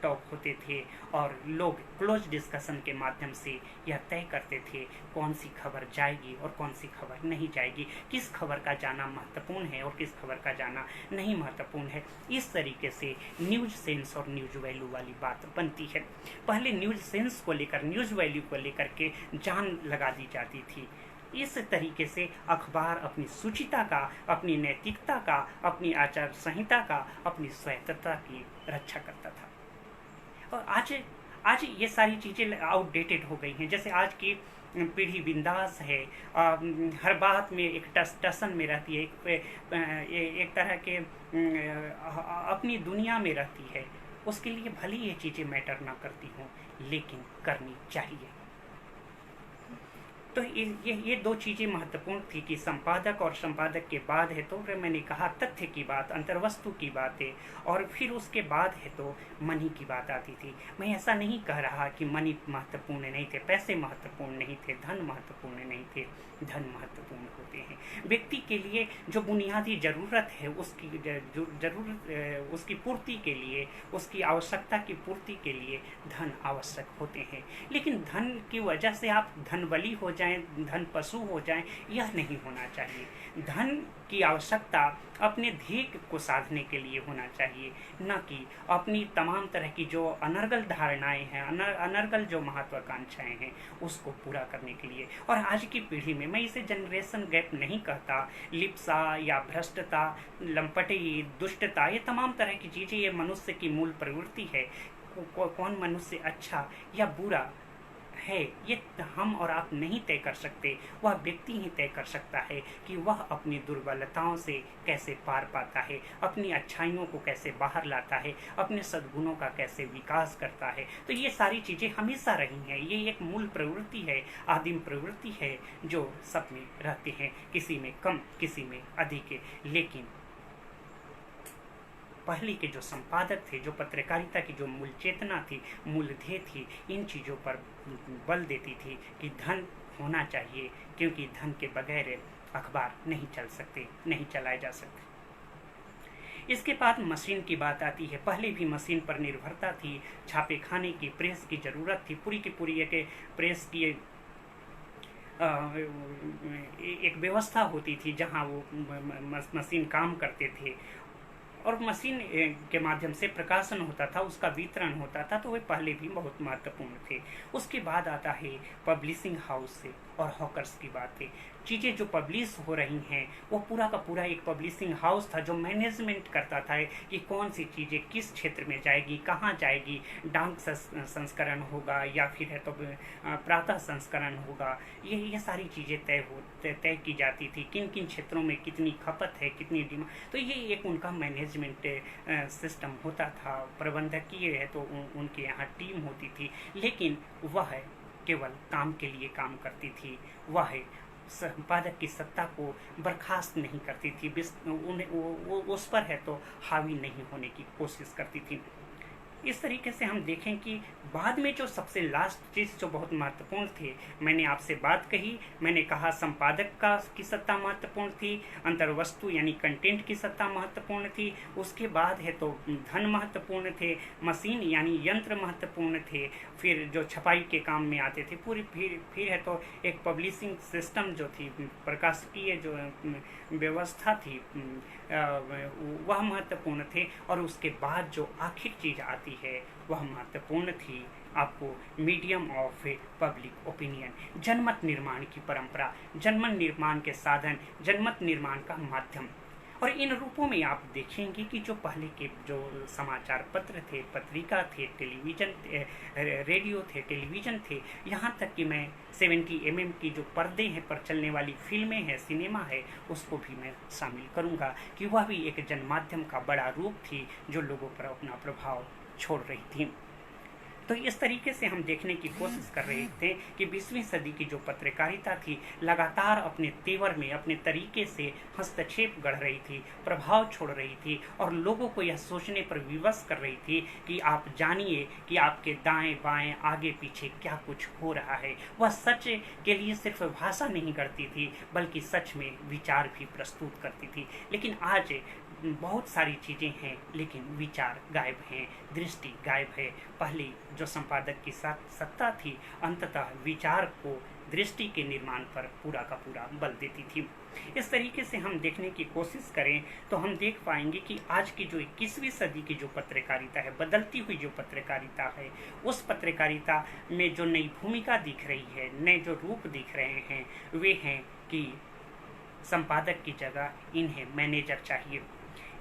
टॉक होते थे और लोग क्लोज डिस्कशन के माध्यम से यह तय करते थे कौन सी खबर जाएगी और कौन सी खबर नहीं जाएगी, किस खबर का जाना महत्वपूर्ण है और किस खबर का जाना नहीं महत्वपूर्ण है। इस तरीके से न्यूज सेंस और न्यूज वैल्यू वाली बात बनती है। पहले न्यूज सेंस को लेकर, न्यूज वैल्यू को लेकर के जान लगा दी जाती थी। इस तरीके से अखबार अपनी शुचिता का, अपनी नैतिकता का, अपनी आचार संहिता का, अपनी स्वायत्तता की रक्षा करता था। और आज ये सारी चीज़ें आउटडेटेड हो गई हैं। जैसे आज की पीढ़ी बिंदास है, हर बात में एक टसन में रहती है, एक तरह के अपनी दुनिया में रहती है। उसके लिए भले ये चीज़ें मैटर ना करती हों, लेकिन करनी चाहिए। तो ये दो चीज़ें महत्वपूर्ण थी कि संपादक और संपादक के बाद है तो फिर मैंने कहा तथ्य की बात, अंतर्वस्तु की बात है, और फिर उसके बाद है तो मनी की बात आती थी। मैं ऐसा नहीं कह रहा कि मनी महत्वपूर्ण नहीं थे, पैसे महत्वपूर्ण नहीं थे, धन महत्वपूर्ण नहीं थे। धन महत्वपूर्ण होते हैं। व्यक्ति के लिए जो बुनियादी ज़रूरत है उसकी ज़रूरत, उसकी पूर्ति के लिए, उसकी आवश्यकता की पूर्ति के लिए धन आवश्यक होते हैं। लेकिन धन की वजह से आप धनबली हो जाएं, धन पशु हो जाएं, यह नहीं होना चाहिए। धन की आवश्यकता अपने ध्येय को साधने के लिए होना चाहिए, न कि अपनी तमाम तरह की जो अनर्गल धारणाएं हैं, अनर्गल जो महत्वाकांक्षाएं हैं उसको पूरा करने के लिए। और आज की पीढ़ी में मैं इसे जनरेशन गैप नहीं कहता, लिप्सा या भ्रष्टता, लंपटी, दुष्टता, ये तमाम तरह की चीज़ें ये मनुष्य की मूल प्रवृत्ति है। कौन मनुष्य अच्छा या बुरा है ये हम और आप नहीं तय कर सकते, वह व्यक्ति ही तय कर सकता है कि वह अपनी दुर्बलताओं से कैसे पार पाता है, अपनी अच्छाइयों को कैसे बाहर लाता है, अपने सद्गुणों का कैसे विकास करता है। तो ये सारी चीज़ें हमेशा रही हैं, ये एक मूल प्रवृत्ति है, आदिम प्रवृत्ति है जो सब में रहते हैं, किसी में कम किसी में अधिक है। लेकिन पहले के जो संपादक थे, जो पत्रकारिता की जो मूल चेतना थी, मूल ध्येय थी, इन चीज़ों पर बल देती थी कि धन होना चाहिए, क्योंकि धन के बगैर अखबार नहीं चल सकते, नहीं चलाए जा सकते। इसके बाद मशीन की बात आती है। पहले भी मशीन पर निर्भरता थी, छापे खाने की, प्रेस की ज़रूरत थी, पूरी की पूरी एक प्रेस की एक व्यवस्था होती थी जहाँ वो मशीन काम करते थे और मशीन के माध्यम से प्रकाशन होता था, उसका वितरण होता था, तो वे पहले भी बहुत महत्वपूर्ण थे। उसके बाद आता है पब्लिशिंग हाउस से और हॉकर्स की बात है। चीज़ें जो पब्लिश हो रही हैं वो पूरा का पूरा एक पब्लिशिंग हाउस था जो मैनेजमेंट करता था कि कौन सी चीज़ें किस क्षेत्र में जाएगी, कहाँ जाएगी, डाक संस्करण होगा या फिर है तो प्रातः संस्करण होगा, ये सारी चीज़ें तय की जाती थी, किन किन क्षेत्रों में कितनी खपत है, कितनी डिमांड। तो ये एक उनका मैनेजमेंट सिस्टम होता था, प्रबंधकीय है तो उनके यहाँ टीम होती थी, लेकिन वह केवल काम के लिए काम करती थी, वह संपादक की सत्ता को बर्खास्त नहीं करती थी, उस पर है तो हावी नहीं होने की कोशिश करती थी। इस तरीके से हम देखें कि बाद में जो सबसे लास्ट चीज़ जो बहुत महत्वपूर्ण थी, मैंने आपसे बात कही, मैंने कहा संपादक की सत्ता महत्वपूर्ण थी, अंतर्वस्तु यानी कंटेंट की सत्ता महत्वपूर्ण थी, उसके बाद है तो धन महत्वपूर्ण थे, मशीन यानी यंत्र महत्वपूर्ण थे, फिर जो छपाई के काम में आते थे पूरी, फिर है तो एक पब्लिशिंग सिस्टम जो थी, प्रकाशकीय जो व्यवस्था थी वह महत्वपूर्ण थे, और उसके बाद जो आखिर चीज़ आती है वह महत्वपूर्ण थी आपको मीडियम ऑफ पब्लिक ओपिनियन, जनमत निर्माण की परंपरा, जनमत निर्माण के साधन, जनमत निर्माण का माध्यम। और इन रूपों में आप देखेंगे कि जो पहले के जो समाचार पत्र थे, पत्रिका थे, टेलीविज़न, रेडियो थे, टेलीविज़न थे, यहाँ तक कि मैं 70 mm की जो पर्दे हैं पर चलने वाली फिल्में हैं, सिनेमा है, उसको भी मैं शामिल करूँगा कि वह भी एक जनमाध्यम का बड़ा रूप थी जो लोगों पर अपना प्रभाव छोड़ रही थी। तो इस तरीके से हम देखने की कोशिश कर रहे थे कि 20वीं सदी की जो पत्रकारिता थी लगातार अपने तेवर में, अपने तरीके से हस्तक्षेप गढ़ रही थी, प्रभाव छोड़ रही थी और लोगों को यह सोचने पर विवश कर रही थी कि आप जानिए कि आपके दाएं बाएं आगे पीछे क्या कुछ हो रहा है। वह सच के लिए सिर्फ भाषा नहीं करती थी बल्कि सच में विचार भी प्रस्तुत करती थी। लेकिन आज बहुत सारी चीज़ें हैं लेकिन विचार गायब हैं, दृष्टि गायब है। पहले जो संपादक की सत्ता थी अंततः विचार को, दृष्टि के निर्माण पर पूरा का पूरा बल देती थी। इस तरीके से हम देखने की कोशिश करें तो हम देख पाएंगे कि आज की जो 21वीं सदी की जो पत्रकारिता है, बदलती हुई जो पत्रकारिता है, उस पत्रकारिता में जो नई भूमिका दिख रही है, नए जो रूप दिख रहे हैं, वे हैं कि संपादक की जगह इन्हें मैनेजर चाहिए,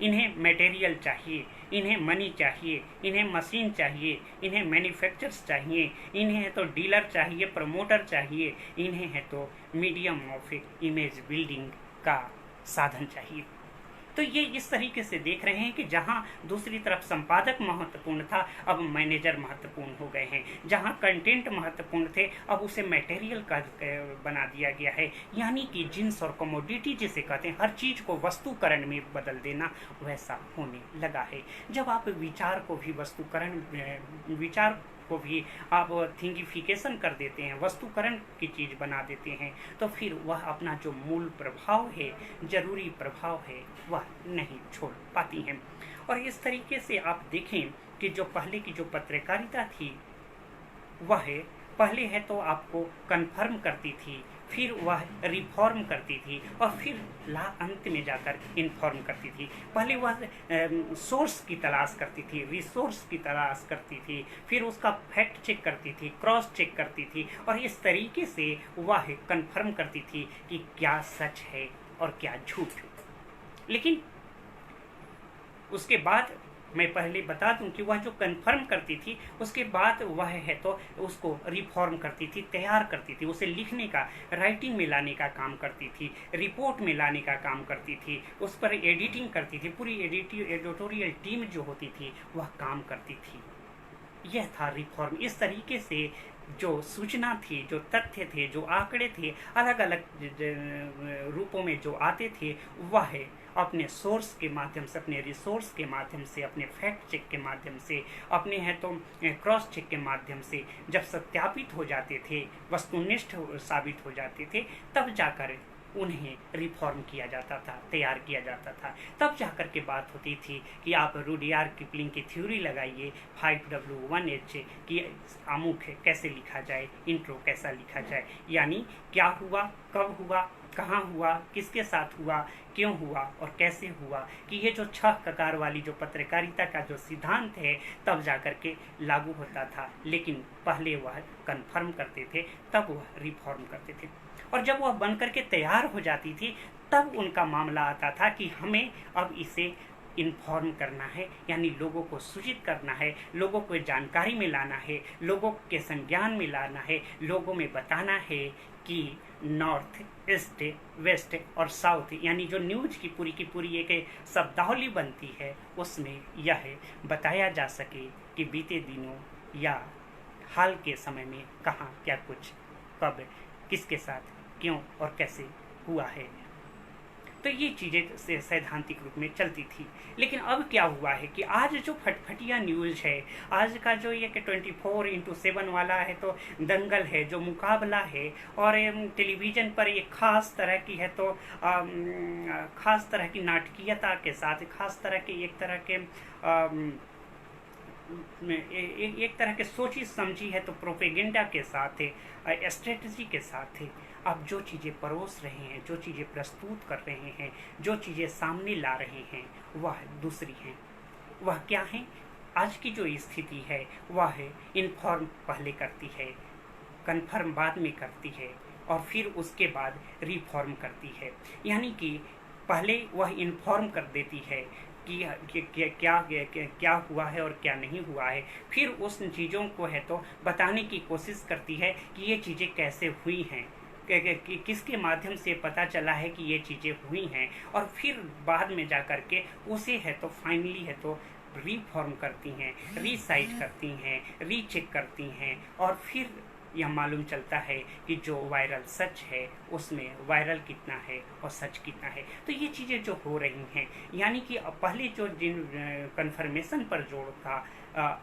इन्हें मटेरियल चाहिए, इन्हें मनी चाहिए, इन्हें मशीन चाहिए, इन्हें मैन्युफैक्चरर्स चाहिए, इन्हें है तो डीलर चाहिए, प्रमोटर चाहिए, इन्हें है तो मीडियम ऑफ इमेज बिल्डिंग का साधन चाहिए। तो ये इस तरीके से देख रहे हैं कि जहां दूसरी तरफ संपादक महत्वपूर्ण था, अब मैनेजर महत्वपूर्ण हो गए हैं। जहां कंटेंट महत्वपूर्ण थे, अब उसे मटेरियल का बना दिया गया है। यानी कि जिन्स और कमोडिटी जिसे कहते हैं, हर चीज को वस्तुकरण में बदल देना, वैसा होने लगा है। जब आप विचार को भी वस्तुकरण, विचार को भी आप थिंकिफिकेशन कर देते हैं, वस्तुकरण की चीज बना देते हैं, तो फिर वह अपना जो मूल प्रभाव है, जरूरी प्रभाव है, वह नहीं छोड़ पाती हैं। और इस तरीके से आप देखें कि जो पहले की जो पत्रकारिता थी, वह पहले है तो आपको कन्फर्म करती थी, फिर वह रिफॉर्म करती थी, और फिर अंत में जाकर इन्फॉर्म करती थी। पहले वह सोर्स की तलाश करती थी, रिसोर्स की तलाश करती थी, फिर उसका फैक्ट चेक करती थी, क्रॉस चेक करती थी, और इस तरीके से वह कन्फर्म करती थी कि क्या सच है और क्या झूठ। लेकिन उसके बाद मैं पहले बता दूं कि वह जो कन्फर्म करती थी, उसके बाद वह है तो उसको रिफॉर्म करती थी, तैयार करती थी, उसे लिखने का, राइटिंग में लाने का काम करती थी, रिपोर्ट में लाने का काम करती थी, उस पर एडिटिंग करती थी, पूरी एडिटोरियल टीम जो होती थी वह काम करती थी। यह था रिफॉर्म। इस तरीके से जो सूचना थी, जो तथ्य थे, जो आंकड़े थे, अलग अलग रूपों में जो आते थे, वह अपने सोर्स के माध्यम से, अपने रिसोर्स के माध्यम से, अपने फैक्ट चेक के माध्यम से, अपने है तो क्रॉस चेक के माध्यम से जब सत्यापित हो जाते थे, वस्तुनिष्ठ साबित हो जाते थे, तब जाकर उन्हें रिफॉर्म किया जाता था, तैयार किया जाता था। तब जाकर के बात होती थी कि आप रुडयार्ड किपलिंग की थ्योरी लगाइए 5W1H कि अमुक कैसे लिखा जाए, इंट्रो कैसा लिखा जाए, यानी क्या हुआ, कब हुआ, कहाँ हुआ, किसके साथ हुआ, क्यों हुआ और कैसे हुआ, कि ये जो 6 ककार वाली जो पत्रकारिता का जो सिद्धांत है, तब जाकर के लागू होता था। लेकिन पहले वह कन्फर्म करते थे, तब वह रिफॉर्म करते थे, और जब वह बनकर के तैयार हो जाती थी, तब उनका मामला आता था कि हमें अब इसे इन्फॉर्म करना है, यानी लोगों को सूचित करना है, लोगों को जानकारी में लाना है, लोगों के संज्ञान में लाना है, लोगों में बताना है कि नॉर्थ, ईस्ट, वेस्ट और साउथ, यानी जो न्यूज की पूरी एक शब्दावली बनती है, उसमें यह बताया जा सके कि बीते दिनों या हाल के समय में कहाँ क्या कुछ, कब, किसके साथ, क्यों और कैसे हुआ है। तो ये चीज़ें से सैद्धांतिक रूप में चलती थी। लेकिन अब क्या हुआ है कि आज जो फटफटिया न्यूज़ है, आज का जो ये 24x7 वाला है तो दंगल है, जो मुकाबला है, और टेलीविज़न पर एक खास तरह की है तो खास तरह की नाटकीयता के साथ, खास तरह के एक तरह के सोची समझी है तो प्रोपेगेंडा के साथ, स्ट्रेटजी के साथ अब जो चीज़ें परोस रहे हैं, जो चीज़ें प्रस्तुत कर रहे हैं, जो चीज़ें सामने ला रहे हैं, वह दूसरी हैं। वह क्या है? आज की जो स्थिति है वह है इन्फॉर्म पहले करती है, कन्फर्म बाद में करती है, और फिर उसके बाद रिफॉर्म करती है। यानी कि पहले वह इन्फॉर्म कर देती है कि क्या हुआ है और क्या नहीं हुआ है, फिर उस चीज़ों को है तो बताने की कोशिश करती है कि ये चीज़ें कैसे हुई हैं, कि किसके माध्यम से पता चला है कि ये चीज़ें हुई हैं, और फिर बाद में जाकर के उसे है तो फाइनली है तो रिफॉर्म करती हैं, रीसाइट करती हैं, रीचेक करती हैं, और फिर यह मालूम चलता है कि जो वायरल सच है उसमें वायरल कितना है और सच कितना है। तो ये चीज़ें जो हो रही हैं, यानी कि पहले जो जिन कन्फर्मेशन पर जोर था,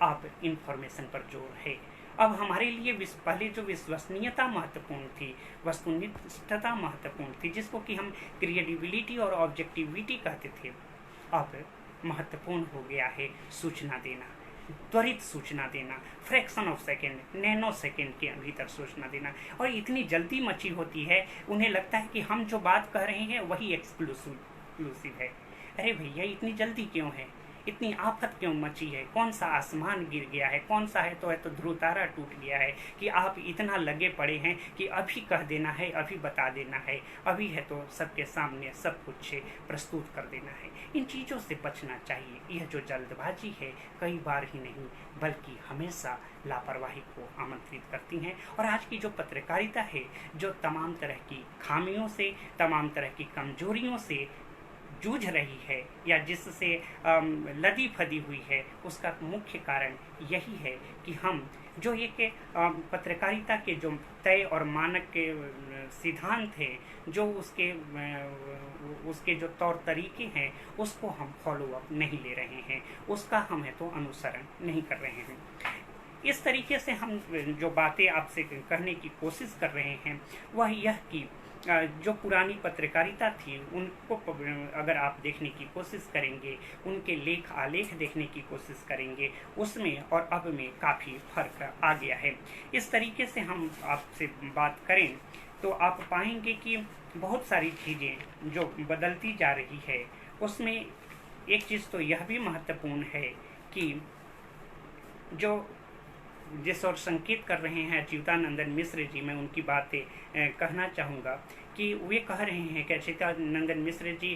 अब इंफॉर्मेशन पर जोर है। अब हमारे लिए पहले जो विश्वसनीयता महत्वपूर्ण थी, वस्तुनिष्ठता महत्वपूर्ण थी, जिसको कि हम क्रिएडिबिलिटी और ऑब्जेक्टिविटी कहते थे, अब महत्वपूर्ण हो गया है सूचना देना, त्वरित सूचना देना, fraction of second, nano second के भीतर सूचना देना। और इतनी जल्दी मची होती है, उन्हें लगता है कि हम जो बात कह रहे हैं वही एक्सक्लूसिव है। अरे भैया, इतनी जल्दी क्यों है, इतनी आफत क्यों मची है, कौन सा आसमान गिर गया है, कौन सा है तो ध्रुव तारा टूट गया है कि आप इतना लगे पड़े हैं कि अभी कह देना है, अभी बता देना है, अभी है तो सबके सामने सब कुछ प्रस्तुत कर देना है। इन चीज़ों से बचना चाहिए। यह जो जल्दबाजी है कई बार ही नहीं बल्कि हमेशा लापरवाही को आमंत्रित करती हैं। और आज की जो पत्रकारिता है, जो तमाम तरह की खामियों से, तमाम तरह की कमजोरियों से जूझ रही है या जिससे लदी फदी हुई है, उसका मुख्य कारण यही है कि हम जो एक पत्रकारिता के जो तय और मानक के सिद्धांत हैं, जो उसके जो तौर तरीके हैं, उसको हम फॉलो अप नहीं ले रहे हैं, उसका हम है तो अनुसरण नहीं कर रहे हैं। इस तरीके से हम जो बातें आपसे कहने की कोशिश कर रहे हैं वह यह कि जो पुरानी पत्रकारिता थी उनको अगर आप देखने की कोशिश करेंगे, उनके लेख आलेख देखने की कोशिश करेंगे, उसमें और अब में काफ़ी फर्क आ गया है। इस तरीके से हम आपसे बात करें तो आप पाएंगे कि बहुत सारी चीज़ें जो बदलती जा रही है, उसमें एक चीज़ तो यह भी महत्वपूर्ण है कि जो जिस और संकेत कर रहे हैं अच्युतानंदन मिश्र जी, मैं उनकी बातें कहना चाहूँगा कि वे कह रहे हैं कि अच्युतानंदन मिश्र जी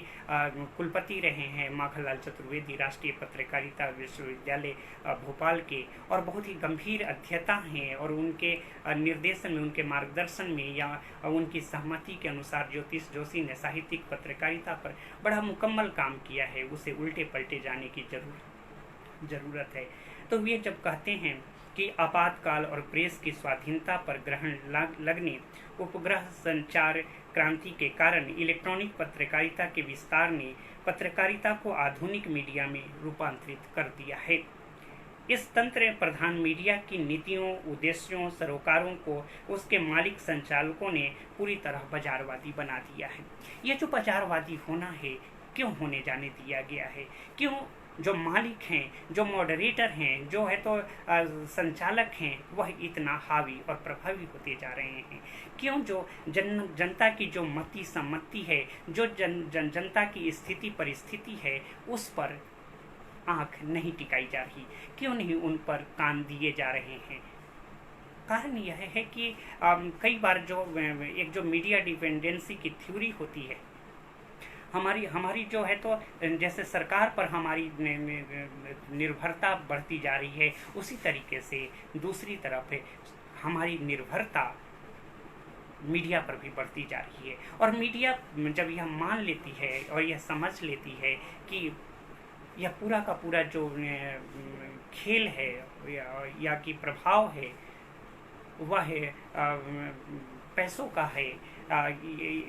कुलपति रहे हैं माखनलाल चतुर्वेदी राष्ट्रीय पत्रकारिता विश्वविद्यालय भोपाल के, और बहुत ही गंभीर अध्येता हैं, और उनके निर्देशन में, उनके मार्गदर्शन में या उनकी सहमति के अनुसार ज्योतिष जोशी ने साहित्यिक पत्रकारिता पर बड़ा मुकम्मल काम किया है, उसे उल्टे पलटे जाने की जरूरत है। तो वे जब कहते हैं कि आपातकाल और प्रेस की स्वाधीनता पर ग्रहण लगने, उपग्रह संचार क्रांति के कारण इलेक्ट्रॉनिक पत्रकारिता के विस्तार ने पत्रकारिता को आधुनिक मीडिया में रूपांतरित कर दिया है। इस तंत्र प्रधान मीडिया की नीतियों, उद्देश्यों, सरोकारों को उसके मालिक संचालकों ने पूरी तरह बाजारवादी बना दिया है। ये जो बाजारवादी होना है, क्यों होने जाने दिया गया है? क्यों जो मालिक हैं, जो मॉडरेटर हैं, जो है तो संचालक हैं, वह इतना हावी और प्रभावी होते जा रहे हैं? क्यों जो जनता की जो मति सम्मति है, जो जनता की स्थिति परिस्थिति है, उस पर आंख नहीं टिकाई जा रही? क्यों नहीं उन पर कान दिए जा रहे हैं? कारण यह है कि कई बार जो मीडिया डिपेंडेंसी की थ्योरी होती है, हमारी जो है तो जैसे सरकार पर हमारी निर्भरता बढ़ती जा रही है, उसी तरीके से दूसरी तरफ हमारी निर्भरता मीडिया पर भी बढ़ती जा रही है। और मीडिया जब यह मान लेती है और यह समझ लेती है कि यह पूरा का पूरा जो खेल है या कि प्रभाव है, वह पैसों का है,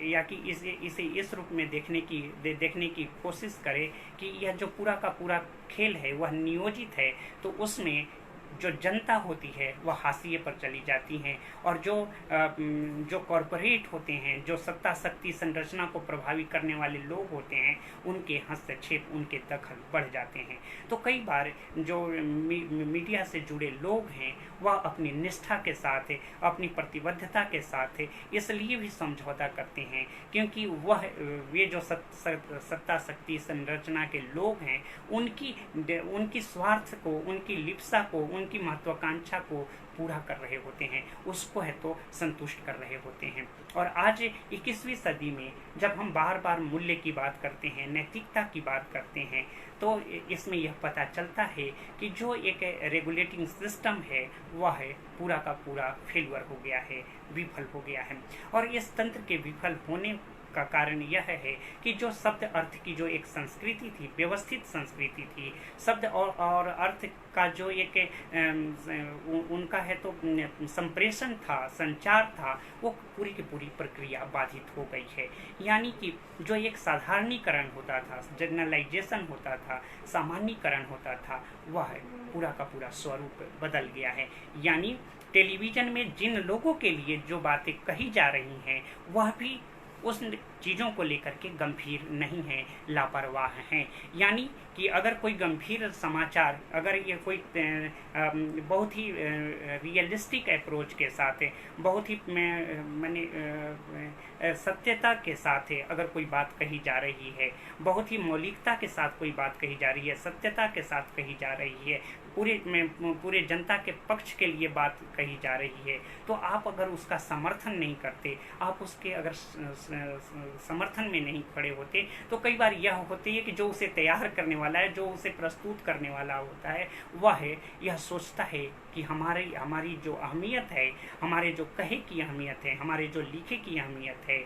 या कि इसे इस रूप में देखने की कोशिश करे कि यह जो पूरा का पूरा खेल है वह नियोजित है, तो उसमें जो जनता होती है वह हाशिए पर चली जाती हैं, और जो कॉरपोरेट होते हैं, जो सत्ता शक्ति संरचना को प्रभावित करने वाले लोग होते हैं, उनके हस्तक्षेप, उनके दखल बढ़ जाते हैं। तो कई बार जो मीडिया से जुड़े लोग हैं वह अपनी निष्ठा के साथ, अपनी प्रतिबद्धता के साथ इसलिए भी समझौता करते हैं क्योंकि वे जो सत्ता शक्ति संरचना के लोग हैं, उनकी स्वार्थ को, उनकी लिप्सा को, उनकी महत्वाकांक्षा को पूरा कर रहे होते हैं, उसको है तो संतुष्ट कर रहे होते हैं। और आज 21वीं सदी में जब हम बार बार मूल्य की बात करते हैं, नैतिकता की बात करते हैं, तो इसमें यह पता चलता है कि जो एक रेगुलेटिंग सिस्टम है वह पूरा का पूरा फेलियर हो गया है, विफल हो गया है। और इस तंत्र के विफल होने का कारण यह है कि जो शब्द अर्थ की जो एक संस्कृति थी, व्यवस्थित संस्कृति थी, शब्द और अर्थ का जो एक उनका है तो संप्रेषण था, संचार था, वो पूरी की पूरी प्रक्रिया बाधित हो गई है। यानी कि जो एक साधारणीकरण होता था, जनरलाइजेशन होता था, सामान्यीकरण होता था, वह पूरा का पूरा स्वरूप बदल गया है। यानी टेलीविजन में जिन लोगों के लिए जो बातें कही जा रही हैं वह भी उस चीज़ों को लेकर के गंभीर नहीं है, लापरवाह हैं। यानी कि अगर कोई गंभीर समाचार, अगर ये कोई बहुत ही रियलिस्टिक अप्रोच के साथ, बहुत ही सत्यता के साथ अगर कोई बात कही जा रही है, बहुत ही मौलिकता के साथ कोई बात कही जा रही है, सत्यता के साथ कही जा रही है, पूरे जनता के पक्ष के लिए बात कही जा रही है, तो आप अगर उसका समर्थन नहीं करते, आप उसके अगर समर्थन में नहीं खड़े होते, तो कई बार यह होती है कि जो उसे तैयार करने वाला है, जो उसे प्रस्तुत करने वाला होता है, वह यह सोचता है कि हमारी जो अहमियत है, हमारे जो कहे की अहमियत है, हमारे जो लिखे की अहमियत है,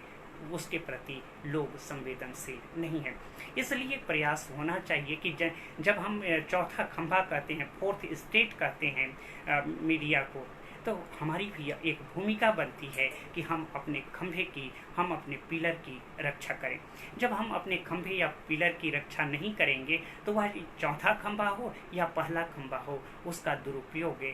उसके प्रति लोग संवेदनशील नहीं है। इसलिए प्रयास होना चाहिए कि जब हम चौथा खंभा कहते हैं, फोर्थ स्टेट कहते हैं मीडिया को, तो हमारी भी एक भूमिका बनती है कि हम अपने खंभे की, हम अपने पिलर की रक्षा करें। जब हम अपने खंभे या पिलर की रक्षा नहीं करेंगे तो वह चौथा खंभा हो या पहला खंभा हो, उसका दुरुपयोग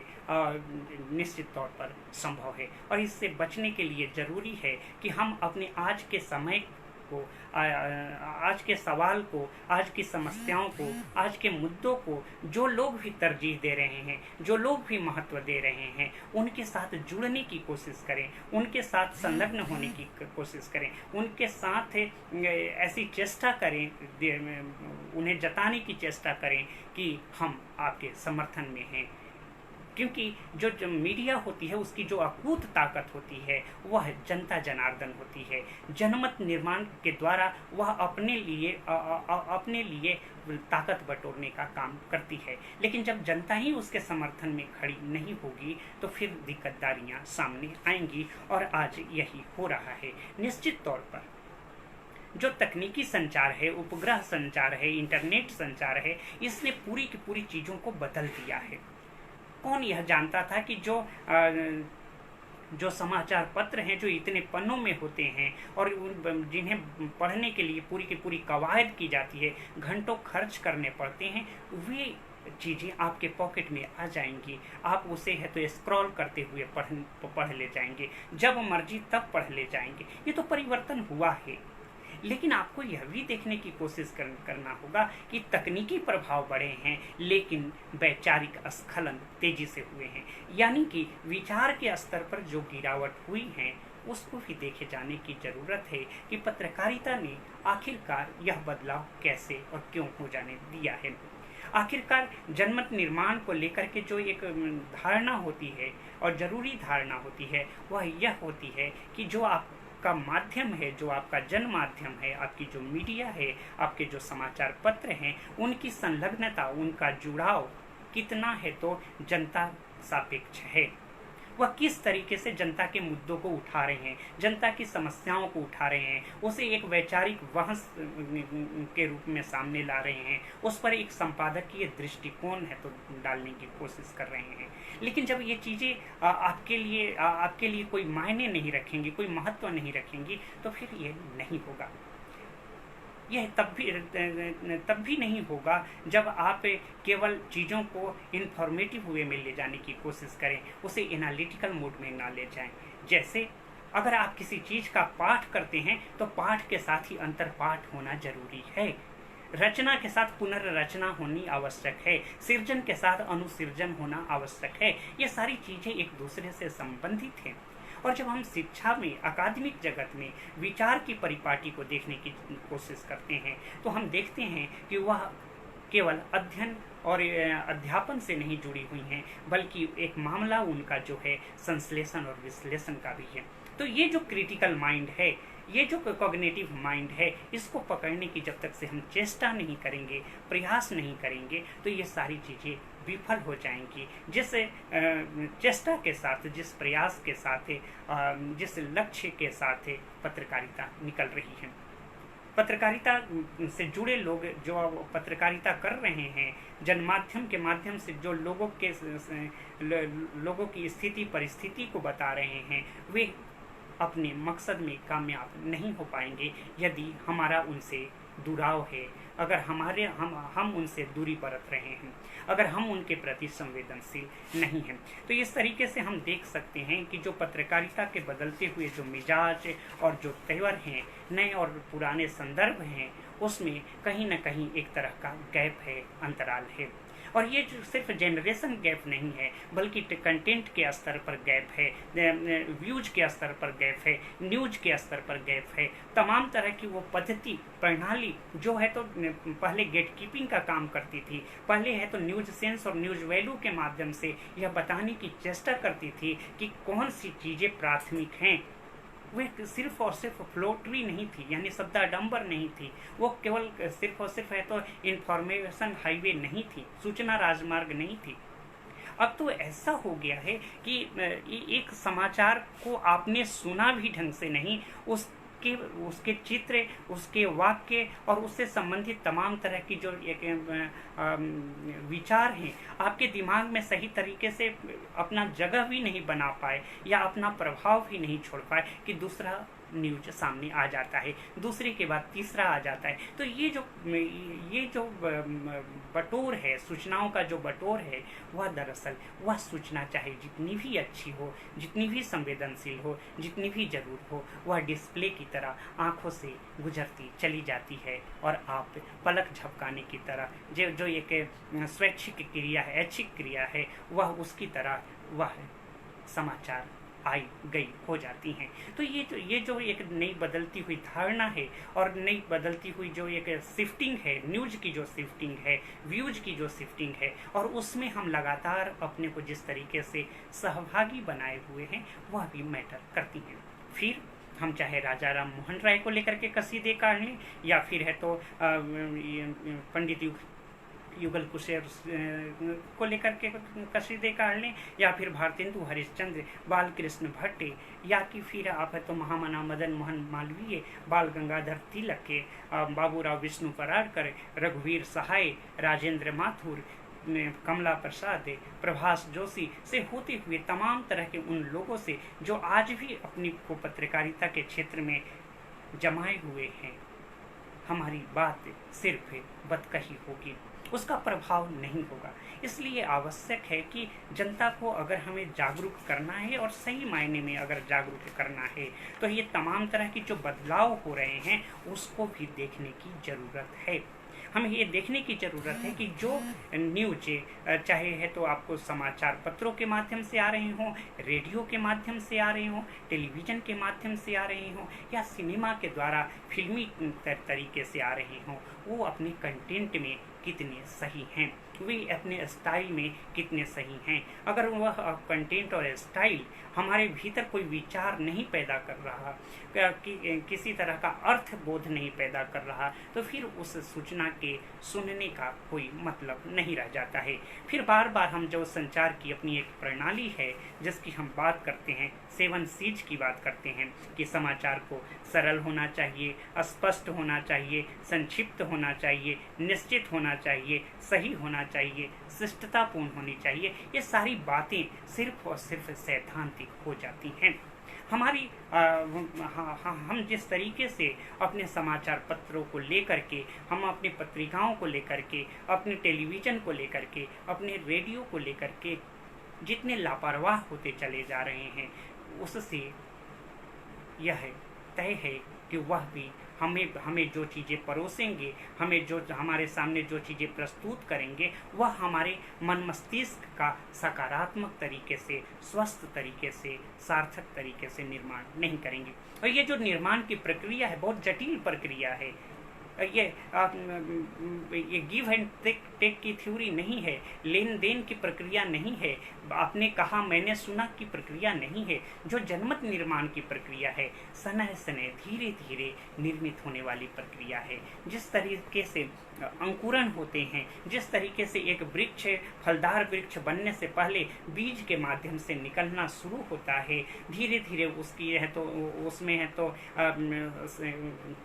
निश्चित तौर पर संभव है। और इससे बचने के लिए ज़रूरी है कि हम अपने आज के समय को, आज के सवाल को, आज की समस्याओं को, आज के मुद्दों को जो लोग भी तरजीह दे रहे हैं, जो लोग भी महत्व दे रहे हैं, उनके साथ जुड़ने की कोशिश करें, उनके साथ संलग्न होने की कोशिश करें, उनके साथ ऐसी चेष्टा करें, उन्हें जताने की चेष्टा करें कि हम आपके समर्थन में हैं। क्योंकि जो मीडिया होती है उसकी जो अकूत ताकत होती है वह जनता जनार्दन होती है। जनमत निर्माण के द्वारा वह अपने लिए ताकत बटोरने का काम करती है। लेकिन जब जनता ही उसके समर्थन में खड़ी नहीं होगी तो फिर दिक्कतदारियां सामने आएंगी, और आज यही हो रहा है। निश्चित तौर पर जो तकनीकी संचार है, उपग्रह संचार है, इंटरनेट संचार है, इसने पूरी की पूरी चीज़ों को बदल दिया है। कौन यह जानता था कि जो समाचार पत्र हैं जो इतने पन्नों में होते हैं और जिन्हें पढ़ने के लिए पूरी की पूरी कवायद की जाती है, घंटों खर्च करने पड़ते हैं, वे चीज़ें आपके पॉकेट में आ जाएंगी। आप उसे है तो स्क्रॉल करते हुए पढ़ ले जाएंगे, जब मर्जी तब पढ़ ले जाएंगे। ये तो परिवर्तन हुआ है। लेकिन आपको यह भी देखने की कोशिश करना होगा कि तकनीकी प्रभाव बढ़े हैं लेकिन वैचारिक स्खलन तेजी से हुए हैं। यानी कि विचार के स्तर पर जो गिरावट हुई है उसको भी देखे जाने की जरूरत है कि पत्रकारिता ने आखिरकार यह बदलाव कैसे और क्यों हो जाने दिया है। आखिरकार जनमत निर्माण को लेकर के जो एक धारणा होती है और जरूरी धारणा होती है वह यह होती है कि जो आपका माध्यम है, जो आपका जन माध्यम है, आपकी जो मीडिया है, आपके जो समाचार पत्र हैं, उनकी संलग्नता, उनका जुड़ाव कितना है तो जनता सापेक्ष है। वह किस तरीके से जनता के मुद्दों को उठा रहे हैं, जनता की समस्याओं को उठा रहे हैं, उसे एक वैचारिक बहस के रूप में सामने ला रहे हैं, उस पर एक संपादकीय दृष्टिकोण है तो डालने की कोशिश कर रहे हैं। लेकिन जब ये चीज़ें आपके लिए कोई मायने नहीं रखेंगी, कोई महत्व नहीं रखेंगी, तो फिर ये नहीं होगा। यह तब भी नहीं होगा जब आप केवल चीज़ों को इन्फॉर्मेटिव वे में ले जाने की कोशिश करें, उसे एनालिटिकल मोड में ना ले जाएं। जैसे अगर आप किसी चीज़ का पाठ करते हैं तो पाठ के साथ ही अंतर्पाठ होना जरूरी है, रचना के साथ पुनर्रचना होनी आवश्यक है, सृजन के साथ अनुसृजन होना आवश्यक है। ये सारी चीज़ें एक दूसरे से संबंधित हैं। और जब हम शिक्षा में, अकादमिक जगत में विचार की परिपाटी को देखने की कोशिश करते हैं तो हम देखते हैं कि वह केवल अध्ययन और अध्यापन से नहीं जुड़ी हुई हैं, बल्कि एक मामला उनका जो है संश्लेषण और विश्लेषण का भी है। तो ये जो क्रिटिकल माइंड है, ये जो कॉग्निटिव माइंड है, इसको पकड़ने की जब तक से हम चेष्टा नहीं करेंगे, प्रयास नहीं करेंगे, तो ये सारी चीज़ें विफल हो जाएंगी। जिस चेष्टा के साथ, जिस प्रयास के साथ, जिस लक्ष्य के साथ पत्रकारिता निकल रही है, पत्रकारिता से जुड़े लोग जो पत्रकारिता कर रहे हैं, जनमाध्यम के माध्यम से जो लोगों की स्थिति परिस्थिति को बता रहे हैं, वे अपने मकसद में कामयाब नहीं हो पाएंगे यदि हमारा उनसे दुराव है, अगर हम उनसे दूरी बरत रहे हैं, अगर हम उनके प्रति संवेदनशील नहीं हैं। तो इस तरीके से हम देख सकते हैं कि जो पत्रकारिता के बदलते हुए जो मिजाज और जो तेवर हैं, नए और पुराने संदर्भ हैं, उसमें कहीं ना कहीं एक तरह का गैप है, अंतराल है। और ये सिर्फ जनरेशन गैप नहीं है, बल्कि कंटेंट के स्तर पर गैप है, व्यूज के स्तर पर गैप है, न्यूज के स्तर पर गैप है। तमाम तरह की वो पद्धति, प्रणाली जो है तो पहले गेट कीपिंग का काम करती थी, पहले है तो न्यूज सेंस और न्यूज वैल्यू के माध्यम से यह बताने की चेष्टा करती थी कि कौन सी चीज़ें प्राथमिक हैं। वे सिर्फ और सिर्फ फ्लोटरी नहीं थी, यानी शब्दाडंबर नहीं थी, वो केवल सिर्फ और सिर्फ है तो इंफॉर्मेशन हाईवे नहीं थी, सूचना राजमार्ग नहीं थी। अब तो ऐसा हो गया है कि एक समाचार को आपने सुना भी ढंग से नहीं, कि उसके चित्र, उसके वाक्य और उससे संबंधित तमाम तरह की जो एक विचार हैं आपके दिमाग में सही तरीके से अपना जगह भी नहीं बना पाए या अपना प्रभाव भी नहीं छोड़ पाए कि दूसरा न्यूज सामने आ जाता है, दूसरे के बाद तीसरा आ जाता है। तो ये जो बटोर है, सूचनाओं का जो बटोर है, वह दरअसल वह सूचना चाहे जितनी भी अच्छी हो, जितनी भी संवेदनशील हो, जितनी भी जरूर हो, वह डिस्प्ले की तरह आंखों से गुजरती चली जाती है और आप पलक झपकाने की तरह जो एक स्वैच्छिक क्रिया है, ऐच्छिक क्रिया है, वह उसकी तरह वह समाचार आई गई हो जाती हैं। तो ये जो एक नई बदलती हुई धारणा है और नई बदलती हुई जो एक शिफ्टिंग है, न्यूज की जो शिफ्टिंग है, व्यूज की जो शिफ्टिंग है, और उसमें हम लगातार अपने को जिस तरीके से सहभागी बनाए हुए हैं वह भी मैटर करती हैं। फिर हम चाहे राजा राम मोहन राय को लेकर के कसीदे काढ़ लें, या फिर है तो पंडित युगल कुशेर को लेकर के कसीदे काढ़ लें, या फिर भारतेंदु हरिश्चंद्र, बाल कृष्ण भट्ट, या कि फिर आप है तो महामना मदन मोहन मालवीय, बाल गंगाधर तिलक के, बाबूराव विष्णु पराड़कर, रघुवीर सहाय, राजेंद्र माथुर, कमला प्रसाद, प्रभास जोशी से होते हुए तमाम तरह के उन लोगों से जो आज भी अपनी को पत्रकारिता के क्षेत्र में जमाए हुए हैं, हमारी बात सिर्फ बदकही होगी, उसका प्रभाव नहीं होगा। इसलिए आवश्यक है कि जनता को अगर हमें जागरूक करना है और सही मायने में अगर जागरूक करना है तो ये तमाम तरह की जो बदलाव हो रहे हैं उसको भी देखने की ज़रूरत है। हमें ये देखने की ज़रूरत है कि जो न्यूज चाहे है तो आपको समाचार पत्रों के माध्यम से आ रहे हों, रेडियो के माध्यम से आ रहे हों, टेलीविज़न के माध्यम से आ रहे हों, या सिनेमा के द्वारा फिल्मी तरीके से आ रहे हों, वो अपने कंटेंट में कितने सही हैं, वे अपने स्टाइल में कितने सही हैं। अगर वह कंटेंट और स्टाइल हमारे भीतर कोई विचार नहीं पैदा कर रहा, किसी तरह का अर्थ बोध नहीं पैदा कर रहा, तो फिर उस सूचना के सुनने का कोई मतलब नहीं रह जाता है। फिर बार बार हम जो संचार की अपनी एक प्रणाली है जिसकी हम बात करते हैं, 7 C's की बात करते हैं कि समाचार को सरल होना चाहिए, स्पष्ट होना चाहिए, संक्षिप्त होना चाहिए, निश्चित होना चाहिए, सही होना चाहिए, शिष्टतापूर्ण होनी चाहिए। ये सारी बातें सिर्फ और सिर्फ सैद्धांतिक हो जाती हैं। हमारी हम जिस तरीके से अपने समाचार पत्रों को लेकर के, हम अपनी पत्रिकाओं को लेकर के, अपने टेलीविज़न को लेकर के, अपने रेडियो को लेकर के जितने लापरवाह होते चले जा रहे हैं, उससे यह तय है कि वह भी हमें जो चीज़ें परोसेंगे, हमें जो हमारे सामने जो चीज़ें प्रस्तुत करेंगे, वह हमारे मन मस्तिष्क का सकारात्मक तरीके से, स्वस्थ तरीके से, सार्थक तरीके से निर्माण नहीं करेंगे। और ये जो निर्माण की प्रक्रिया है बहुत जटिल प्रक्रिया है। ये गिव एंड टेक की थ्योरी नहीं है, लेन देन की प्रक्रिया नहीं है, आपने कहा मैंने सुना की प्रक्रिया नहीं है, जो जनमत निर्माण की प्रक्रिया है, सनह सनह धीरे धीरे निर्मित होने वाली प्रक्रिया है। जिस तरीके से अंकुरण होते हैं, जिस तरीके से एक वृक्ष फलदार वृक्ष बनने से पहले बीज के माध्यम से निकलना शुरू होता है, धीरे धीरे उसकी है तो उसमें है तो